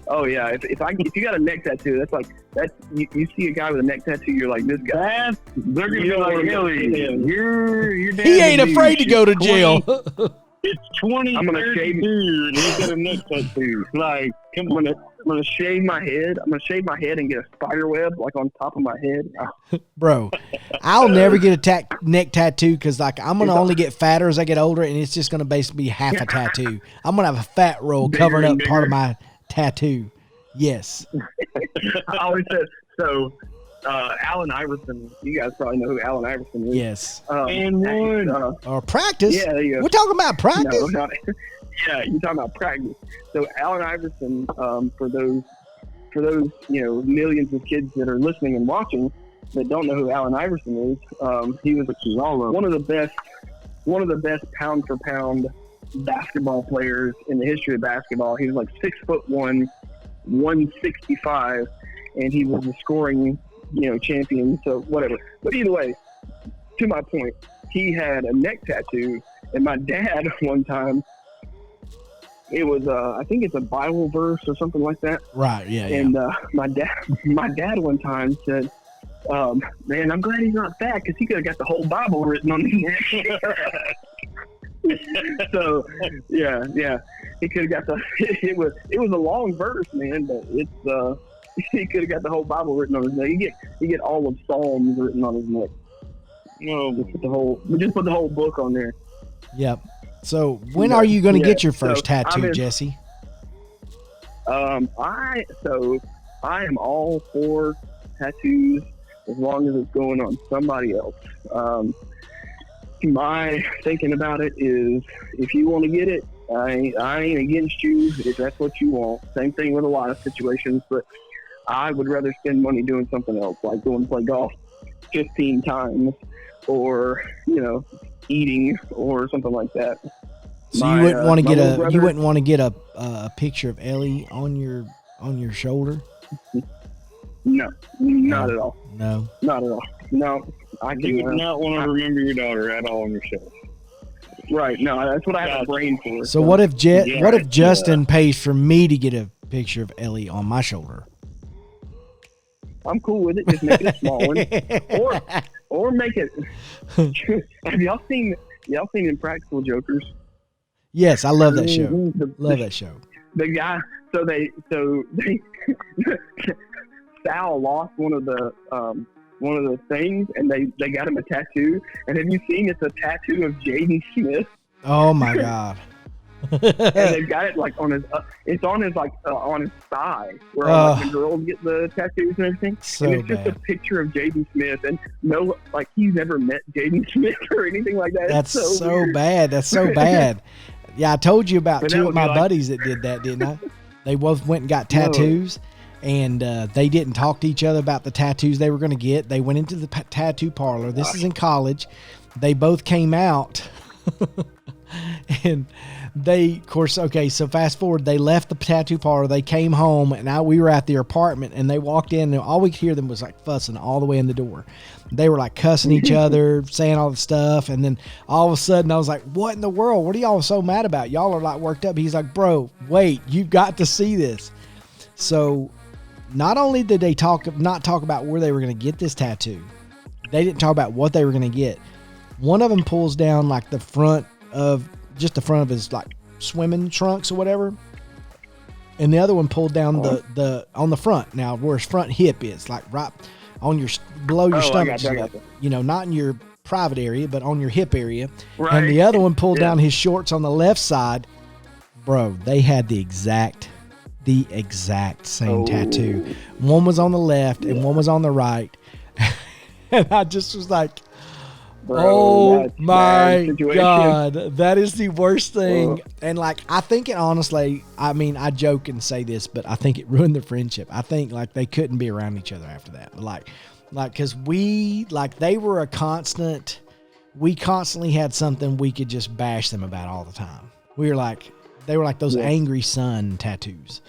[SPEAKER 3] Oh yeah, if you got a neck tattoo, that's you see a guy with a neck tattoo, you're like, this guy.
[SPEAKER 2] they're gonna be like, "Ellie, you're
[SPEAKER 1] He ain't afraid to go to jail.
[SPEAKER 2] It's 20,
[SPEAKER 3] I'm gonna
[SPEAKER 2] 32, and he's got a neck tattoo. Like, come on.
[SPEAKER 3] I'm gonna shave my head. I'm gonna shave my head and get a spider web like on top of my head.
[SPEAKER 1] Bro, I'll never get a neck tattoo because I'm going to only get fatter as I get older, and it's just going to basically be half a tattoo. I'm going to have a fat roll covering up part of my tattoo. Yes.
[SPEAKER 3] I always said so. Allen Iverson, you guys probably know who Allen Iverson is.
[SPEAKER 1] Yes.
[SPEAKER 2] And one.
[SPEAKER 1] Or practice.
[SPEAKER 3] Yeah, there you go.
[SPEAKER 1] We're talking about practice.
[SPEAKER 3] No, not. Yeah, you're talking about practice. So Allen Iverson, for those millions of kids that are listening and watching that don't know who Allen Iverson is, he was one of the best pound for pound basketball players in the history of basketball. He was like 6'1", 165, and he was a scoring, champion. So whatever. But either way, to my point, he had a neck tattoo, and my dad one time, it was I think it's a Bible verse or something like that.
[SPEAKER 1] Right. Yeah.
[SPEAKER 3] And my dad one time said, "Man, I'm glad he's not fat because he could have got the whole Bible written on his neck." So yeah, he could have got it was a long verse, man, but it's he could have got the whole Bible written on his neck. You get all of Psalms written on his neck. No, just put the whole book on there.
[SPEAKER 1] Yep. So when are you going to get your first tattoo, Jesse?
[SPEAKER 3] I am all for tattoos as long as it's going on somebody else. My thinking about it is, if you want to get it, I ain't against you if that's what you want. Same thing with a lot of situations, but I would rather spend money doing something else, like going to play golf 15 times, or eating or something like that.
[SPEAKER 1] So you wouldn't want to get a picture of Ellie on your shoulder?
[SPEAKER 3] No, not at all.
[SPEAKER 1] No,
[SPEAKER 3] not at all. No,
[SPEAKER 2] You would not want to remember your daughter at all on your show.
[SPEAKER 3] Right. No, that's what I have a brain for.
[SPEAKER 1] So what if Justin pays for me to get a picture of Ellie on my shoulder?
[SPEAKER 3] I'm cool with it. Just make it a small one, or make it. Have y'all seen Impractical Jokers?
[SPEAKER 1] Yes, I love that show. Love that show.
[SPEAKER 3] The guy. So they Sal lost one of the things, and they got him a tattoo. And have you seen? It's a tattoo of Jaden Smith.
[SPEAKER 1] Oh my God.
[SPEAKER 3] And they've got it like on his. It's on his on his thigh, where like the girls get the tattoos and everything.
[SPEAKER 1] So
[SPEAKER 3] and it's just a picture of Jaden Smith, and no, like he's never met Jaden Smith or anything like that.
[SPEAKER 1] That's
[SPEAKER 3] it's
[SPEAKER 1] so
[SPEAKER 3] weird.
[SPEAKER 1] bad. That's so bad. Yeah, I told you about
[SPEAKER 3] But
[SPEAKER 1] two
[SPEAKER 3] that
[SPEAKER 1] of
[SPEAKER 3] would
[SPEAKER 1] my
[SPEAKER 3] be like-
[SPEAKER 1] buddies that did that, didn't I? They both went and got tattoos, and they didn't talk to each other about the tattoos they were going to get. They went into the tattoo parlor. This is in college. They both came out, and they, of course, okay, so fast forward, they left the tattoo parlor. They came home, and we were at their apartment, and they walked in, and all we could hear them was like fussing all the way in the door. They were like cussing each other, saying all the stuff, and then all of a sudden I was like, what in the world? What are y'all so mad about? Y'all are like worked up. He's like, bro, wait, you've got to see this. So not only did they not talk about where they were going to get this tattoo, they didn't talk about what they were going to get. One of them pulls down like the front of his like swimming trunks or whatever. And the other one pulled down the on the front. Now where his front hip is, like right on your below your stomach, you know, not in your private area, but on your hip area.
[SPEAKER 3] Right.
[SPEAKER 1] And the other one pulled down his shorts on the left side. Bro, they had the exact same tattoo. One was on the left and one was on the right. And I just was like,
[SPEAKER 3] Bro,
[SPEAKER 1] oh
[SPEAKER 3] that's
[SPEAKER 1] my
[SPEAKER 3] bad situation.
[SPEAKER 1] God, that is the worst thing. And like, I think it honestly, I mean, I joke and say this, but I think it ruined their friendship. I think like they couldn't be around each other after that. Like, cause they were a constant, we constantly had something we could just bash them about all the time. They were like those angry sun tattoos.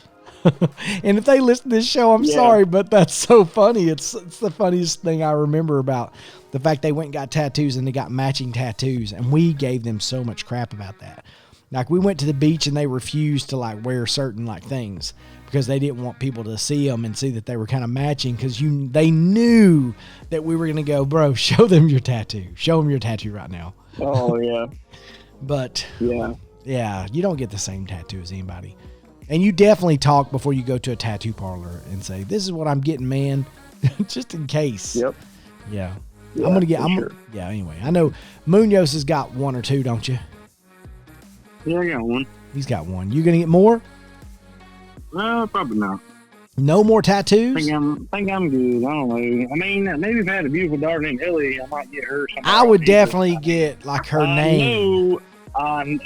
[SPEAKER 1] And if they listen to this show, I'm sorry, but that's so funny. It's the funniest thing I remember about the fact they went and got tattoos and they got matching tattoos, and we gave them so much crap about that. Like we went to the beach and they refused to like wear certain like things because they didn't want people to see them and see that they were kind of matching, because they knew that we were going to go, bro, show them your tattoo. Show them your tattoo right now.
[SPEAKER 3] Oh yeah.
[SPEAKER 1] But
[SPEAKER 3] yeah,
[SPEAKER 1] you don't get the same tattoo as anybody. And you definitely talk before you go to a tattoo parlor and say, this is what I'm getting, man. Just in case.
[SPEAKER 3] Yep.
[SPEAKER 1] Yeah.
[SPEAKER 3] Yeah,
[SPEAKER 1] I'm going to get,
[SPEAKER 3] for sure.
[SPEAKER 1] Yeah, anyway. I know Munoz has got one or two, don't you?
[SPEAKER 2] Yeah, I got one.
[SPEAKER 1] He's got one. You going to get more?
[SPEAKER 2] Probably not.
[SPEAKER 1] No more tattoos?
[SPEAKER 2] Think I'm good. I don't know. I mean, maybe if I had a beautiful daughter named Ellie, I might get her something.
[SPEAKER 1] I would definitely get like her name.
[SPEAKER 2] No,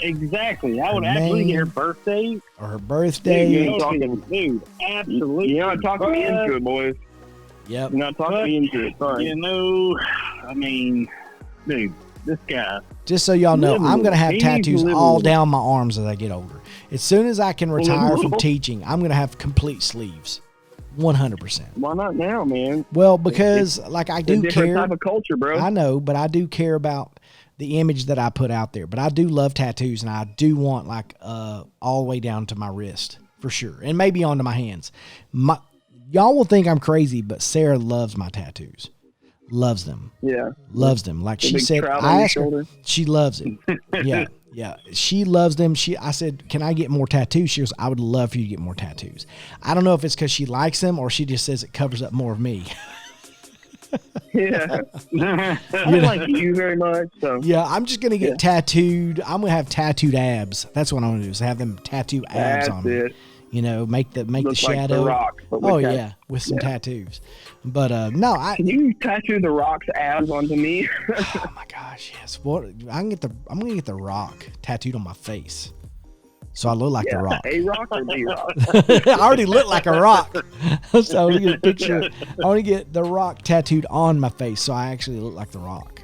[SPEAKER 2] exactly. I would
[SPEAKER 1] Her
[SPEAKER 2] absolutely
[SPEAKER 1] name.
[SPEAKER 2] get her birthday.
[SPEAKER 1] Or her birthday.
[SPEAKER 2] Dude, absolutely.
[SPEAKER 3] You're not talking me into it, boys.
[SPEAKER 1] Yep.
[SPEAKER 3] You're not talking me into it. Sorry.
[SPEAKER 2] You know, I mean, dude, this guy.
[SPEAKER 1] Just so y'all know, I'm going to have
[SPEAKER 2] He's
[SPEAKER 1] tattoos
[SPEAKER 2] livable.
[SPEAKER 1] all down my arms as I get older. As soon as I can retire from teaching, I'm going to have complete sleeves. 100%.
[SPEAKER 3] Why not now, man?
[SPEAKER 1] Well, because like I
[SPEAKER 3] It's a
[SPEAKER 1] do
[SPEAKER 3] different
[SPEAKER 1] care.
[SPEAKER 3] type of culture, bro.
[SPEAKER 1] I know, but I do care about the image that I put out there. But I do love tattoos, and I do want like all the way down to my wrist for sure, and maybe onto my hands. Y'all will think I'm crazy, but Sarah loves my tattoos. Loves them.
[SPEAKER 3] Yeah.
[SPEAKER 1] Loves them. Like
[SPEAKER 3] The
[SPEAKER 1] she
[SPEAKER 3] big
[SPEAKER 1] said,
[SPEAKER 3] trout on
[SPEAKER 1] I
[SPEAKER 3] your
[SPEAKER 1] asked her,
[SPEAKER 3] shoulder.
[SPEAKER 1] she loves it. Yeah. Yeah. She loves them. I said, can I get more tattoos? She goes, I would love for you to get more tattoos. I don't know if it's because she likes them or she just says it covers up more of me.
[SPEAKER 3] Yeah. I don't like you very much, so.
[SPEAKER 1] Yeah, I'm just going to get tattooed. I'm going to have tattooed abs. That's what I'm going to do, is have them tattoo abs
[SPEAKER 3] That's
[SPEAKER 1] on me.
[SPEAKER 3] it.
[SPEAKER 1] You know, make the
[SPEAKER 3] Looks
[SPEAKER 1] shadow.
[SPEAKER 3] like The Rock. But with
[SPEAKER 1] with some tattoos. But no,
[SPEAKER 3] Can you tattoo The Rock's abs onto me?
[SPEAKER 1] oh my gosh, yes. I'm gonna get the Rock tattooed on my face, so I look like the Rock.
[SPEAKER 3] A Rock or D Rock?
[SPEAKER 1] I already look like a rock, so I want to get a picture. I want to get the Rock tattooed on my face, so I actually look like the Rock.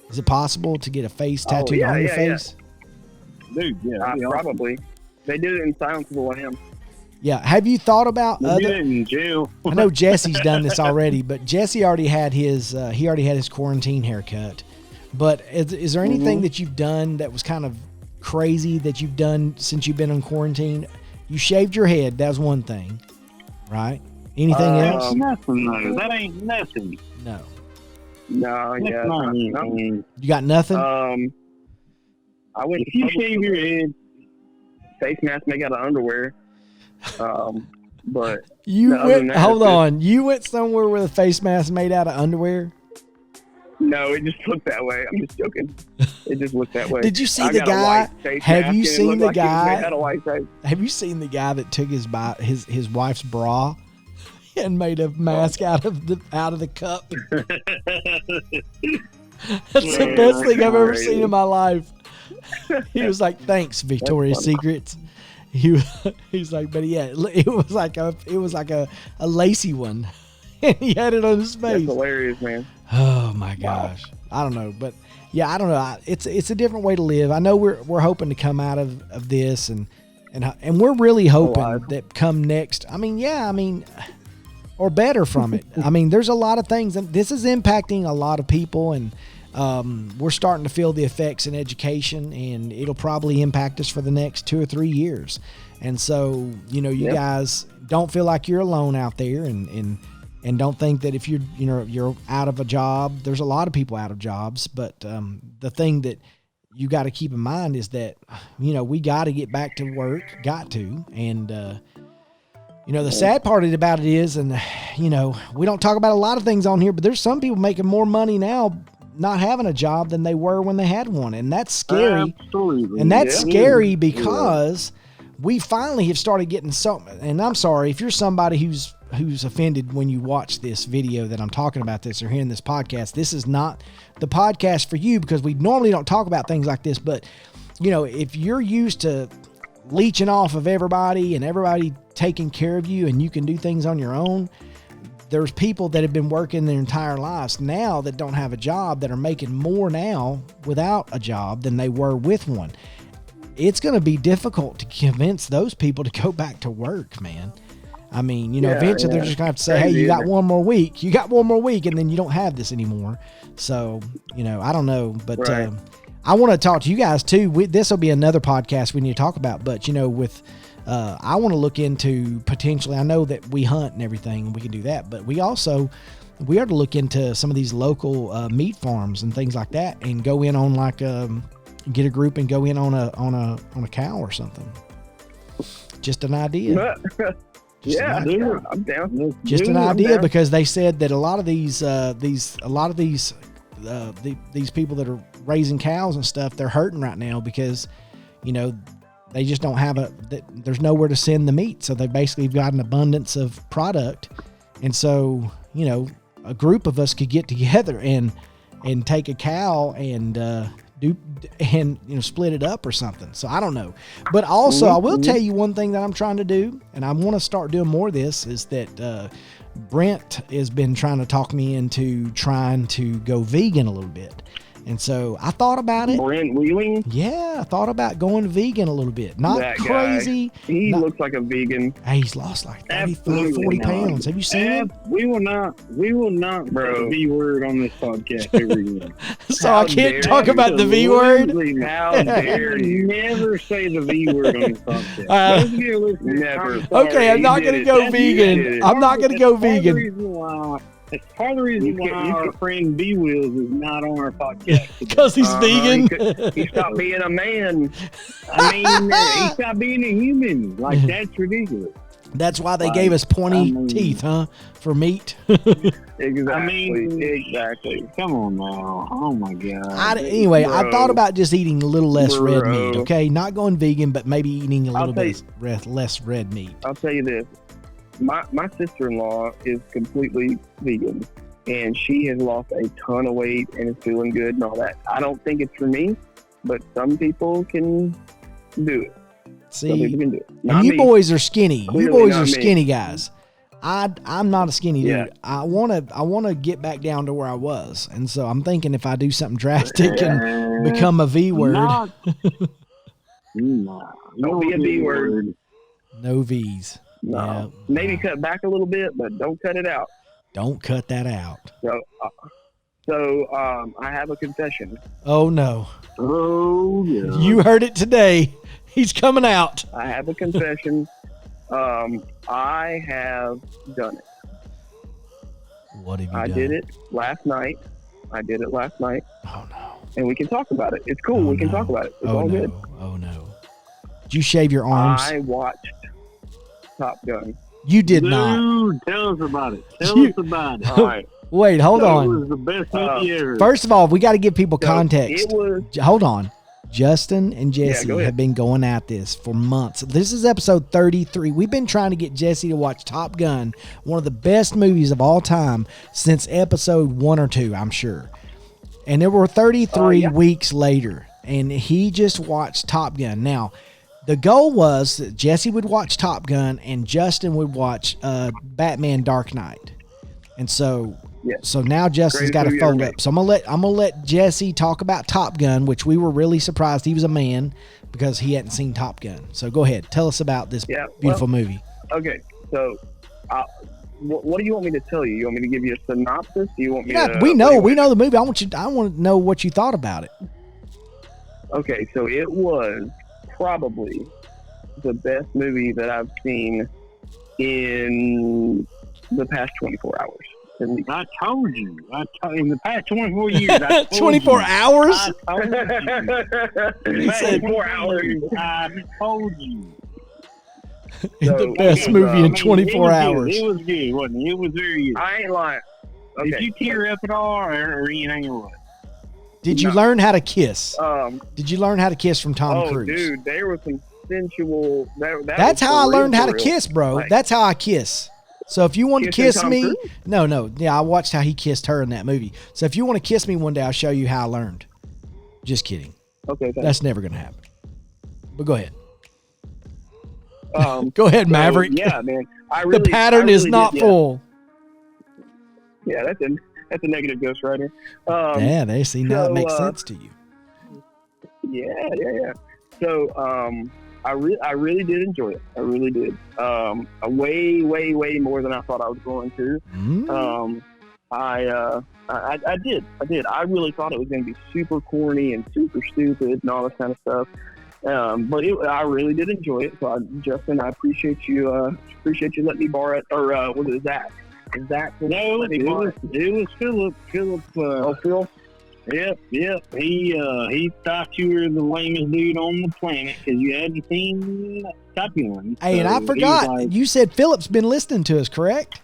[SPEAKER 1] Is it possible to get a face tattooed on your face?
[SPEAKER 2] Dude, yeah.
[SPEAKER 3] Probably. They did it in Silence of the Lambs.
[SPEAKER 1] Yeah. Have you thought about
[SPEAKER 2] Did
[SPEAKER 1] other?
[SPEAKER 2] it in jail.
[SPEAKER 1] I know Jesse's done this already, but Jesse already had his quarantine haircut. But is there anything that you've done that was kind of crazy that you've done since you've been in quarantine? You shaved your head. That was one thing, right? Anything else?
[SPEAKER 2] Nothing, no. That ain't nothing.
[SPEAKER 1] No.
[SPEAKER 3] No,
[SPEAKER 2] That's
[SPEAKER 3] yeah.
[SPEAKER 2] not
[SPEAKER 3] no.
[SPEAKER 2] anything.
[SPEAKER 1] You got nothing?
[SPEAKER 3] I went
[SPEAKER 2] If you shave your head,
[SPEAKER 3] face mask made out of underwear. But
[SPEAKER 1] you
[SPEAKER 3] other than
[SPEAKER 1] went.
[SPEAKER 3] that,
[SPEAKER 1] Hold
[SPEAKER 3] it's
[SPEAKER 1] on. You went somewhere with a face mask made out of underwear.
[SPEAKER 3] No, it just looked that way. I'm just joking. It just looked that way.
[SPEAKER 1] Did you see
[SPEAKER 3] I
[SPEAKER 1] the
[SPEAKER 3] got a
[SPEAKER 1] guy?
[SPEAKER 3] white face
[SPEAKER 1] Have
[SPEAKER 3] mask
[SPEAKER 1] you
[SPEAKER 3] and it
[SPEAKER 1] seen
[SPEAKER 3] looked
[SPEAKER 1] the
[SPEAKER 3] like he was
[SPEAKER 1] guy?
[SPEAKER 3] made out of white face.
[SPEAKER 1] Have you seen the guy that took his wife's bra and made a mask out of the cup? That's the best thing I've ever seen in my life. He was like, "Thanks, Victoria's Secrets." He's like, but yeah, it was like a lacy one, and he had it on his face.
[SPEAKER 3] That's hilarious, man.
[SPEAKER 1] Oh my gosh, I don't know, but yeah, I don't know. It's a different way to live. I know we're hoping to come out of this, and we're really hoping that come next. Or better from it. I mean, there's a lot of things, and this is impacting a lot of people, and we're starting to feel the effects in education, and it'll probably impact us for the next 2 or 3 years. And so, you guys don't feel like you're alone out there, and don't think that if you're out of a job. There's a lot of people out of jobs, but the thing that you got to keep in mind is that we got to get back to work, and the sad part about it is, and we don't talk about a lot of things on here, but there's some people making more money now not having a job than they were when they had one, and that's scary.
[SPEAKER 2] Absolutely.
[SPEAKER 1] And that's scary because we finally have started getting something. And I'm sorry if you're somebody who's offended when you watch this video that I'm talking about this or hearing this podcast. This is not the podcast for you, because we normally don't talk about things like this. But if you're used to leeching off of everybody and everybody taking care of you, and you can do things on your own, there's people that have been working their entire lives now that don't have a job, that are making more now without a job than they were with one. It's going to be difficult to convince those people to go back to work, man. I mean, eventually they're just going to have to say, hey, you got one more week. And then you don't have this anymore. So, I don't know. But I want to talk to you guys too. This will be another podcast we need to talk about. But, I want to look into potentially, I know that we hunt and everything, and we can do that, but we are to look into some of these local meat farms and things like that, and go in on get a group and go in on a cow or something. Just an idea.
[SPEAKER 3] I'm down.
[SPEAKER 1] Just an idea, because they said that a lot of these people that are raising cows and stuff, they're hurting right now because, they just don't have there's nowhere to send the meat. So they basically got an abundance of product. And so, a group of us could get together and take a cow and split it up or something. So I don't know. But also I will tell you one thing that I'm trying to do, and I want to start doing more of this, is that Brent has been trying to talk me into trying to go vegan a little bit. And so I thought about it.
[SPEAKER 3] Brent Wheeling?
[SPEAKER 1] Yeah, I thought about going vegan a little bit. Not
[SPEAKER 3] that
[SPEAKER 1] crazy.
[SPEAKER 3] He looks like a vegan.
[SPEAKER 1] Hey, he's lost like 35, 40 pounds. Have you seen him?
[SPEAKER 2] We will not put the V word on this podcast ever again.
[SPEAKER 1] So I can't talk about the V word?
[SPEAKER 3] How dare you?
[SPEAKER 2] Never say the V word on this podcast.
[SPEAKER 3] Never.
[SPEAKER 1] Okay, I'm not going to go vegan. I'm not going to go vegan.
[SPEAKER 2] That's part of the reason why our friend B Wheels is not on our podcast.
[SPEAKER 1] Because he's vegan.
[SPEAKER 3] He stopped being a man.
[SPEAKER 2] I mean, he stopped being a human. Like, that's ridiculous.
[SPEAKER 1] That's why they gave us pointy teeth, huh? For meat.
[SPEAKER 3] Exactly. Exactly.
[SPEAKER 2] Come on now. Oh my God.
[SPEAKER 1] Anyway, I thought about just eating a little less red meat. Okay, not going vegan, but maybe eating a little bit less red meat.
[SPEAKER 3] I'll tell you this. My sister-in-law is completely vegan, and she has lost a ton of weight and is feeling good and all that. I don't think it's for me, but some people can do it.
[SPEAKER 1] See,
[SPEAKER 3] some people can do it.
[SPEAKER 1] And you boys are skinny.
[SPEAKER 3] Clearly
[SPEAKER 1] you boys are
[SPEAKER 3] not me.
[SPEAKER 1] skinny guys. I'm not a skinny dude.
[SPEAKER 3] Yeah.
[SPEAKER 1] I want to get back down to where I was, and so I'm thinking if I do something drastic and become a V word.
[SPEAKER 3] Don't be a V word.
[SPEAKER 1] No V's.
[SPEAKER 3] No.
[SPEAKER 1] Yeah.
[SPEAKER 3] Maybe cut back a little bit, but don't cut it out.
[SPEAKER 1] Don't cut that out.
[SPEAKER 3] So I have a confession.
[SPEAKER 1] Oh no.
[SPEAKER 2] Oh yeah.
[SPEAKER 1] You heard it today. He's coming out.
[SPEAKER 3] I have a confession. I have done it.
[SPEAKER 1] What have you done?
[SPEAKER 3] I did it last night.
[SPEAKER 1] Oh no.
[SPEAKER 3] And we can talk about it. It's cool. We can talk about it. It's all good.
[SPEAKER 1] Oh no. Did you shave your arms?
[SPEAKER 3] I watched Top Gun.
[SPEAKER 1] You did
[SPEAKER 2] Dude,
[SPEAKER 1] not.
[SPEAKER 2] tell us about it. Tell us about it.
[SPEAKER 3] All right.
[SPEAKER 1] Wait, hold
[SPEAKER 2] It
[SPEAKER 1] on.
[SPEAKER 2] was the best movie ever.
[SPEAKER 1] First of all, we got to give people
[SPEAKER 3] So
[SPEAKER 1] context.
[SPEAKER 3] It was.
[SPEAKER 1] Hold on. Justin and Jesse
[SPEAKER 3] go ahead.
[SPEAKER 1] have been going at this for months. This is episode 33. We've been trying to get Jesse to watch Top Gun, one of the best movies of all time, since episode 1 or 2, I'm sure. And there were 33 weeks later, and he just watched Top Gun. Now, the goal was that Jesse would watch Top Gun and Justin would watch Batman Dark Knight. And so now Justin's got to fold up. So I'm gonna let Jesse talk about Top Gun, which we were really surprised he was a man because he hadn't seen Top Gun. So go ahead, tell us about this beautiful movie.
[SPEAKER 3] Okay, so what do you want me to tell you? You want me to give you a synopsis? Do you want me to?
[SPEAKER 1] We know the movie. I want to know what you thought about it.
[SPEAKER 3] Okay, so it was probably the best movie that I've seen in the past 24 hours.
[SPEAKER 2] I told you. In the past 24 years. I told
[SPEAKER 1] 24
[SPEAKER 2] you.
[SPEAKER 1] hours?
[SPEAKER 2] I told you.
[SPEAKER 3] He said 4 hours.
[SPEAKER 2] I told you.
[SPEAKER 1] The best movie in 24 hours.
[SPEAKER 2] It was good, wasn't it? It was very good.
[SPEAKER 3] I ain't lying. Okay.
[SPEAKER 2] Did you tear up at all or anything or what?
[SPEAKER 1] Did you learn how to kiss?
[SPEAKER 3] Um,
[SPEAKER 1] Did you learn how to kiss from Tom Cruise?
[SPEAKER 3] Dude, there was some sensual.
[SPEAKER 1] That's how I learned how to kiss, bro.
[SPEAKER 3] Like,
[SPEAKER 1] that's how I kiss. So if you want to kiss
[SPEAKER 3] Tom
[SPEAKER 1] me,
[SPEAKER 3] Cruise?
[SPEAKER 1] no, yeah, I watched how he kissed her in that movie. So if you want to kiss me one day, I'll show you how I learned. Just kidding.
[SPEAKER 3] Okay, thanks.
[SPEAKER 1] That's never gonna happen. But go ahead.
[SPEAKER 3] Um,
[SPEAKER 1] Go ahead, Maverick.
[SPEAKER 3] Yeah, man.
[SPEAKER 1] The pattern is not full.
[SPEAKER 3] Yeah, that's a negative ghostwriter.
[SPEAKER 1] Yeah, they see now it makes
[SPEAKER 3] so,
[SPEAKER 1] sense to you.
[SPEAKER 3] Yeah. So, I really did enjoy it. I really did. Way more than I thought I was going to. I did. I really thought it was going to be super corny and super stupid and all this kind of stuff. But I really did enjoy it. So, Justin, I appreciate you letting me borrow it. Or was it Zach? Is Zach?
[SPEAKER 2] No, it was Philip. Philip.
[SPEAKER 3] Phil.
[SPEAKER 2] Yep. He thought you were the lamest dude on the planet because you hadn't seen Top Gun.
[SPEAKER 1] Hey, and I forgot, you said Philip's been listening to us, correct?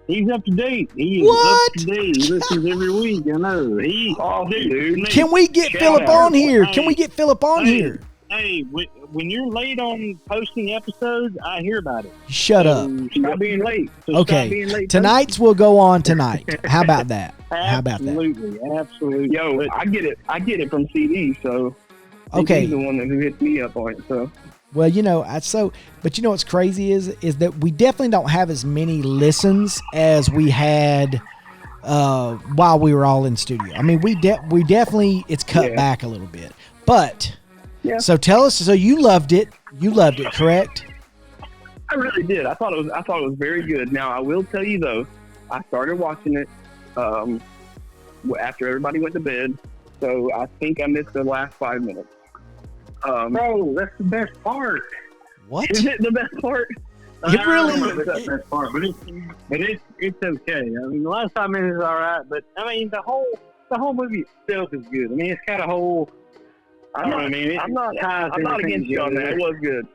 [SPEAKER 2] He's up to date. He is
[SPEAKER 1] What?
[SPEAKER 2] up to date. He listens every week. I know. Dude.
[SPEAKER 1] Can we get Philip on here? Can we get Philip on here?
[SPEAKER 2] Hey, when you're late on posting episodes, I hear about it.
[SPEAKER 1] Shut up.
[SPEAKER 2] Stop being late.
[SPEAKER 1] Okay, tonight's will go on tonight. How about that? How about that?
[SPEAKER 2] Absolutely.
[SPEAKER 3] Yo, I get it from CD. So
[SPEAKER 1] Okay.
[SPEAKER 3] he's the one who hits me up on it. So.
[SPEAKER 1] Well, but you know what's crazy is that we definitely don't have as many listens as we had while we were all in studio. I mean, we definitely it's cut back a little bit, but so tell us. So you loved it, correct?
[SPEAKER 3] I really did. I thought it was very good. Now I will tell you though, I started watching it after everybody went to bed, so I think I missed the last 5 minutes.
[SPEAKER 2] Bro, that's the best part.
[SPEAKER 1] What?
[SPEAKER 3] Is it the best part?
[SPEAKER 1] It really
[SPEAKER 2] is the best part, but it's okay. I mean, the last 5 minutes is all right, but I mean, the whole movie itself is good. I mean, it's got a whole.
[SPEAKER 3] I'm not against you on that. It was good.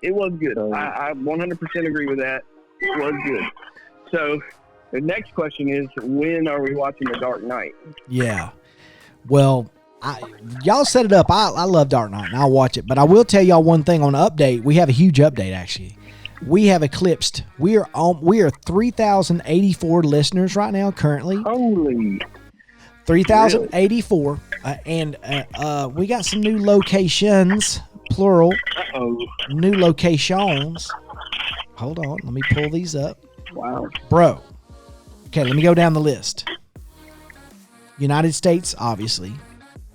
[SPEAKER 3] It was good. I 100% agree with that. It was good. So the next question is, when are we watching The Dark Knight?
[SPEAKER 1] Yeah. Well, y'all set it up. I love Dark Knight, and I'll watch it. But I will tell y'all one thing on the update. We have a huge update, actually. We have eclipsed. We are 3,084 listeners right now, currently.
[SPEAKER 2] Holy.
[SPEAKER 1] 3,084. And we got some new locations, plural.
[SPEAKER 2] Uh-oh.
[SPEAKER 1] New locations. Hold on. Let me pull these up.
[SPEAKER 2] Wow.
[SPEAKER 1] Bro. Okay, let me go down the list. United States, obviously.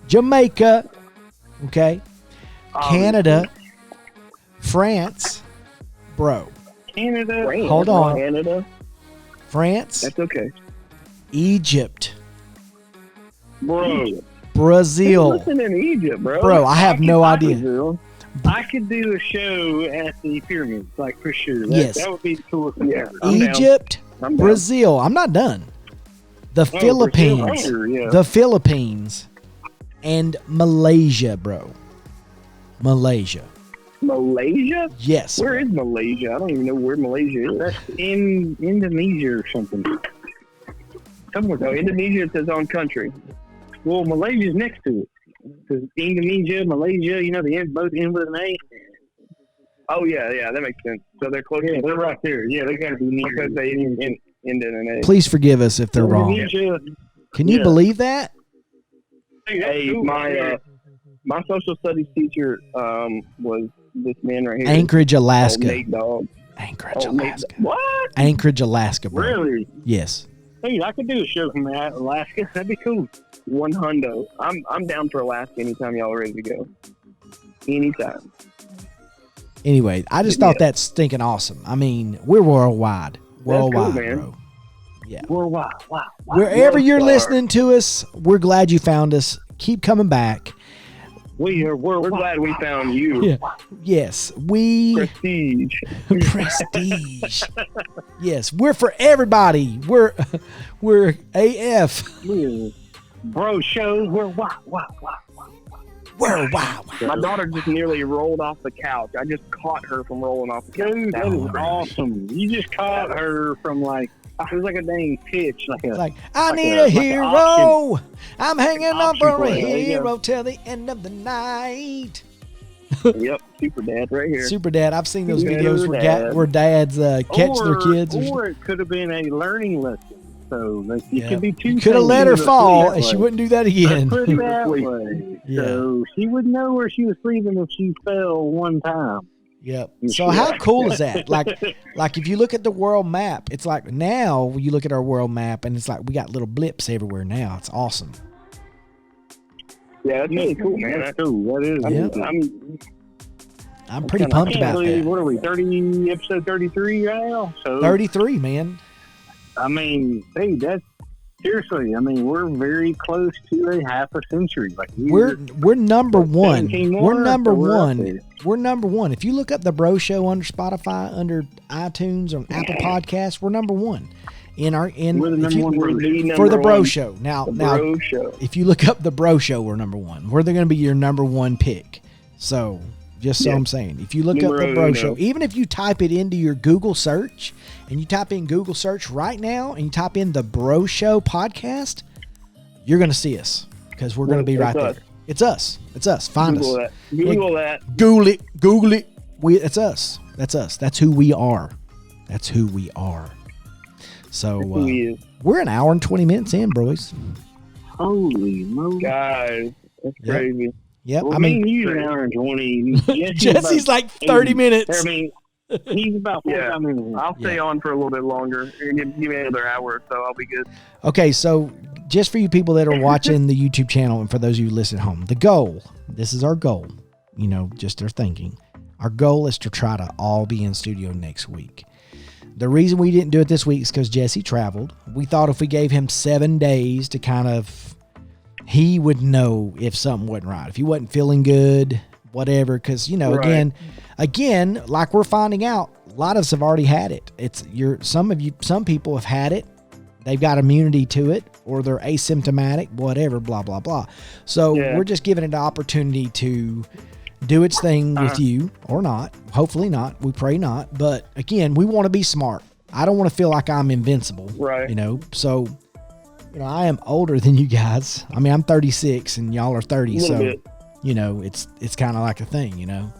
[SPEAKER 1] Jamaica. Okay. Canada. France. Bro.
[SPEAKER 2] Canada.
[SPEAKER 1] Hold on.
[SPEAKER 3] Canada.
[SPEAKER 1] France.
[SPEAKER 3] That's okay.
[SPEAKER 1] Egypt.
[SPEAKER 2] Bro.
[SPEAKER 1] Brazil.
[SPEAKER 3] Listen in Egypt, bro.
[SPEAKER 1] Bro, I have no idea.
[SPEAKER 3] Brazil.
[SPEAKER 2] I could do a show at the pyramids, like for sure.
[SPEAKER 1] Yes.
[SPEAKER 2] That would be the coolest thing ever.
[SPEAKER 3] I'm down.
[SPEAKER 1] Egypt.
[SPEAKER 3] I'm down.
[SPEAKER 1] Brazil. I'm not done. The Philippines.
[SPEAKER 2] Brazil, yeah.
[SPEAKER 1] The Philippines. And Malaysia, bro. Malaysia.
[SPEAKER 3] Malaysia?
[SPEAKER 1] Yes.
[SPEAKER 3] Where is Malaysia? I don't even know where Malaysia is.
[SPEAKER 2] That's in Indonesia or something. somewhere.
[SPEAKER 3] No, Indonesia is its own country.
[SPEAKER 2] Well, Malaysia's next to it. Because Indonesia, Malaysia, they both end with an A.
[SPEAKER 3] Oh, yeah, that makes sense. So they're close.
[SPEAKER 2] Yeah, they're right there. Yeah, they got to be near.
[SPEAKER 3] Because they end in an A.
[SPEAKER 1] Please forgive us if they're wrong.
[SPEAKER 2] Indonesia,
[SPEAKER 1] Can you believe that?
[SPEAKER 3] Hey,
[SPEAKER 2] cool.
[SPEAKER 3] my social studies teacher was this man right here.
[SPEAKER 1] Anchorage,
[SPEAKER 3] Old
[SPEAKER 1] Alaska.
[SPEAKER 3] Nate Dogg.
[SPEAKER 1] Anchorage,
[SPEAKER 3] Old Nate-
[SPEAKER 1] Alaska.
[SPEAKER 3] What?
[SPEAKER 1] Anchorage, Alaska, bro.
[SPEAKER 2] Really?
[SPEAKER 1] Yes.
[SPEAKER 2] Hey, I could do a show from Alaska. That'd be cool.
[SPEAKER 3] One hundo. I'm down for Alaska anytime y'all are ready to go. Anytime.
[SPEAKER 1] Anyway, I just thought that's stinking awesome. I mean, we're worldwide. Worldwide,
[SPEAKER 3] cool, man.
[SPEAKER 1] bro. Yeah.
[SPEAKER 2] Worldwide. Wow.
[SPEAKER 1] Wherever you're
[SPEAKER 3] World
[SPEAKER 1] listening to us, we're glad you found us. Keep coming back.
[SPEAKER 2] We're
[SPEAKER 3] We're glad we found you.
[SPEAKER 1] Yeah. Yes, we
[SPEAKER 3] Prestige.
[SPEAKER 1] prestige. Yes, we're for everybody. We're AF.
[SPEAKER 2] We're bro shows. We're wow.
[SPEAKER 1] We're wow.
[SPEAKER 3] My daughter just nearly rolled off the couch. I just caught her from rolling off the couch.
[SPEAKER 2] Dude, that is awesome. You just caught her from it was like a dang pitch.
[SPEAKER 1] I need
[SPEAKER 2] like
[SPEAKER 1] a
[SPEAKER 2] an
[SPEAKER 1] hero. I'm hanging on
[SPEAKER 2] option
[SPEAKER 1] for a
[SPEAKER 2] play. There you
[SPEAKER 1] hero till the end of the night.
[SPEAKER 3] Yep, super dad right here.
[SPEAKER 1] Super Dad. I've seen those
[SPEAKER 3] Super
[SPEAKER 1] videos
[SPEAKER 3] Dad.
[SPEAKER 1] where dads catch their kids.
[SPEAKER 2] Or it could have been a learning lesson. So it could be two.
[SPEAKER 1] You could have
[SPEAKER 2] things.
[SPEAKER 1] let her
[SPEAKER 2] Put it
[SPEAKER 1] fall,
[SPEAKER 2] that
[SPEAKER 1] and she
[SPEAKER 2] way.
[SPEAKER 1] wouldn't do that again.
[SPEAKER 2] Put it that way.
[SPEAKER 1] Yeah.
[SPEAKER 2] So she would know where she was sleeping if she fell one time.
[SPEAKER 1] Yep. So how cool is that? Like if you look at the world map, it's like now you look at our world map and it's like we got little blips everywhere now. It's awesome.
[SPEAKER 3] Yeah, that's really cool, man.
[SPEAKER 2] That's cool. That is.
[SPEAKER 1] I'm pretty pumped about that.
[SPEAKER 2] What are we? Episode 33 now. So
[SPEAKER 1] 33, man.
[SPEAKER 2] I mean, hey, that's seriously. I mean, we're very close to a half a century. Like
[SPEAKER 1] We're number one.
[SPEAKER 2] 17 more,
[SPEAKER 1] We're number
[SPEAKER 2] so we're up
[SPEAKER 1] one.
[SPEAKER 2] there.
[SPEAKER 1] We're number one. If you look up the Bro Show under Spotify, under iTunes, on Apple Podcasts, we're number one.
[SPEAKER 2] We're the number one
[SPEAKER 1] for the Bro
[SPEAKER 3] one.
[SPEAKER 1] Show. Now,
[SPEAKER 3] Bro Show.
[SPEAKER 1] if you look up the Bro Show, we're number one. We're going to be your number one pick. So, just so I'm saying, if you look up the Bro Show, even if you type it into your Google search, and you type in Google search right now, and you type in the Bro Show podcast, you're going to see us because we're going to be right there. It's us. It's us. Find
[SPEAKER 3] Google
[SPEAKER 1] us.
[SPEAKER 3] that. Google that.
[SPEAKER 1] Google it. It's us. That's us. That's who we are. That's who we are. So we're an hour and 20 minutes in, boys.
[SPEAKER 2] Holy moly.
[SPEAKER 3] Guys, that's crazy.
[SPEAKER 1] Yep.
[SPEAKER 2] Well,
[SPEAKER 1] I mean,
[SPEAKER 2] he's an hour and 20.
[SPEAKER 1] Jesse's like 30 minutes.
[SPEAKER 2] I mean, he's about 45 minutes.
[SPEAKER 3] I'll stay on for a little bit longer. Give me another hour or so. I'll be good.
[SPEAKER 1] Okay, so just for you people that are watching the YouTube channel and for those of you who listen at home, the goal, this is our goal, just our thinking. Our goal is to try to all be in studio next week. The reason we didn't do it this week is because Jesse traveled. We thought if we gave him 7 days to he would know if something wasn't right. If he wasn't feeling good, whatever. Because, again, like we're finding out, a lot of us have already had it. Some people have had it. They've got immunity to it, or they're asymptomatic, whatever, blah, blah, blah. So we're just giving it an opportunity to do its thing with you, or not. Hopefully not. We pray not. But again, we want to be smart. I don't want to feel like I'm invincible.
[SPEAKER 3] Right.
[SPEAKER 1] So, I am older than you guys. I mean, I'm 36 and y'all are 30. So,
[SPEAKER 3] bit.
[SPEAKER 1] It's kind of like a thing,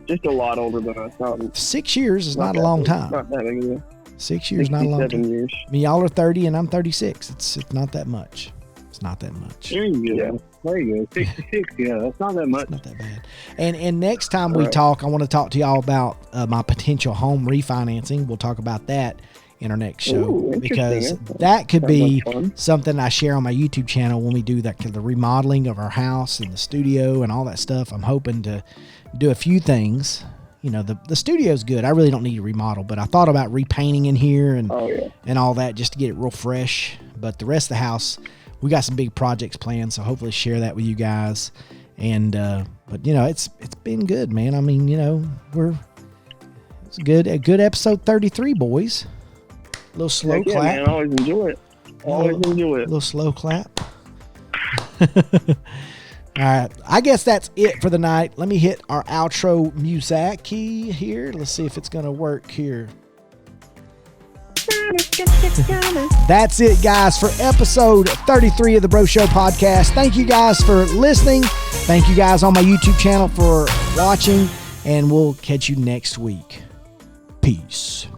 [SPEAKER 3] Just a lot older than us.
[SPEAKER 1] 6 years is not a long time.
[SPEAKER 3] Not that big of a deal.
[SPEAKER 1] 6 years, not a long
[SPEAKER 3] 7
[SPEAKER 1] time.
[SPEAKER 3] years.
[SPEAKER 1] I mean, y'all are 30 and I'm 36. It's not that much. It's not that much.
[SPEAKER 2] There you go.
[SPEAKER 3] Yeah.
[SPEAKER 2] There you go. 66. Yeah, that's not that much.
[SPEAKER 1] It's not that bad. And next time we talk, I want to talk to y'all about my potential home refinancing. We'll talk about that in our next show.
[SPEAKER 3] Ooh,
[SPEAKER 1] because
[SPEAKER 3] interesting.
[SPEAKER 1] that could be
[SPEAKER 3] Sounds like fun.
[SPEAKER 1] something I share on my YouTube channel when we do the remodeling of our house and the studio and all that stuff. I'm hoping to do a few things. The studio's good. I really don't need to remodel, but I thought about repainting in here and all that just to get it real fresh. But the rest of the house, we got some big projects planned, so hopefully share that with you guys. And but it's been good, man. I mean, it's a good episode 33, boys. A little slow clap.
[SPEAKER 3] Man, I always enjoy it.
[SPEAKER 1] A little slow clap. All right. I guess that's it for the night. Let me hit our outro music key here. Let's see if it's going to work here. That's it, guys, for episode 33 of the Bro Show podcast. Thank you guys for listening. Thank you guys on my YouTube channel for watching, and we'll catch you next week. Peace.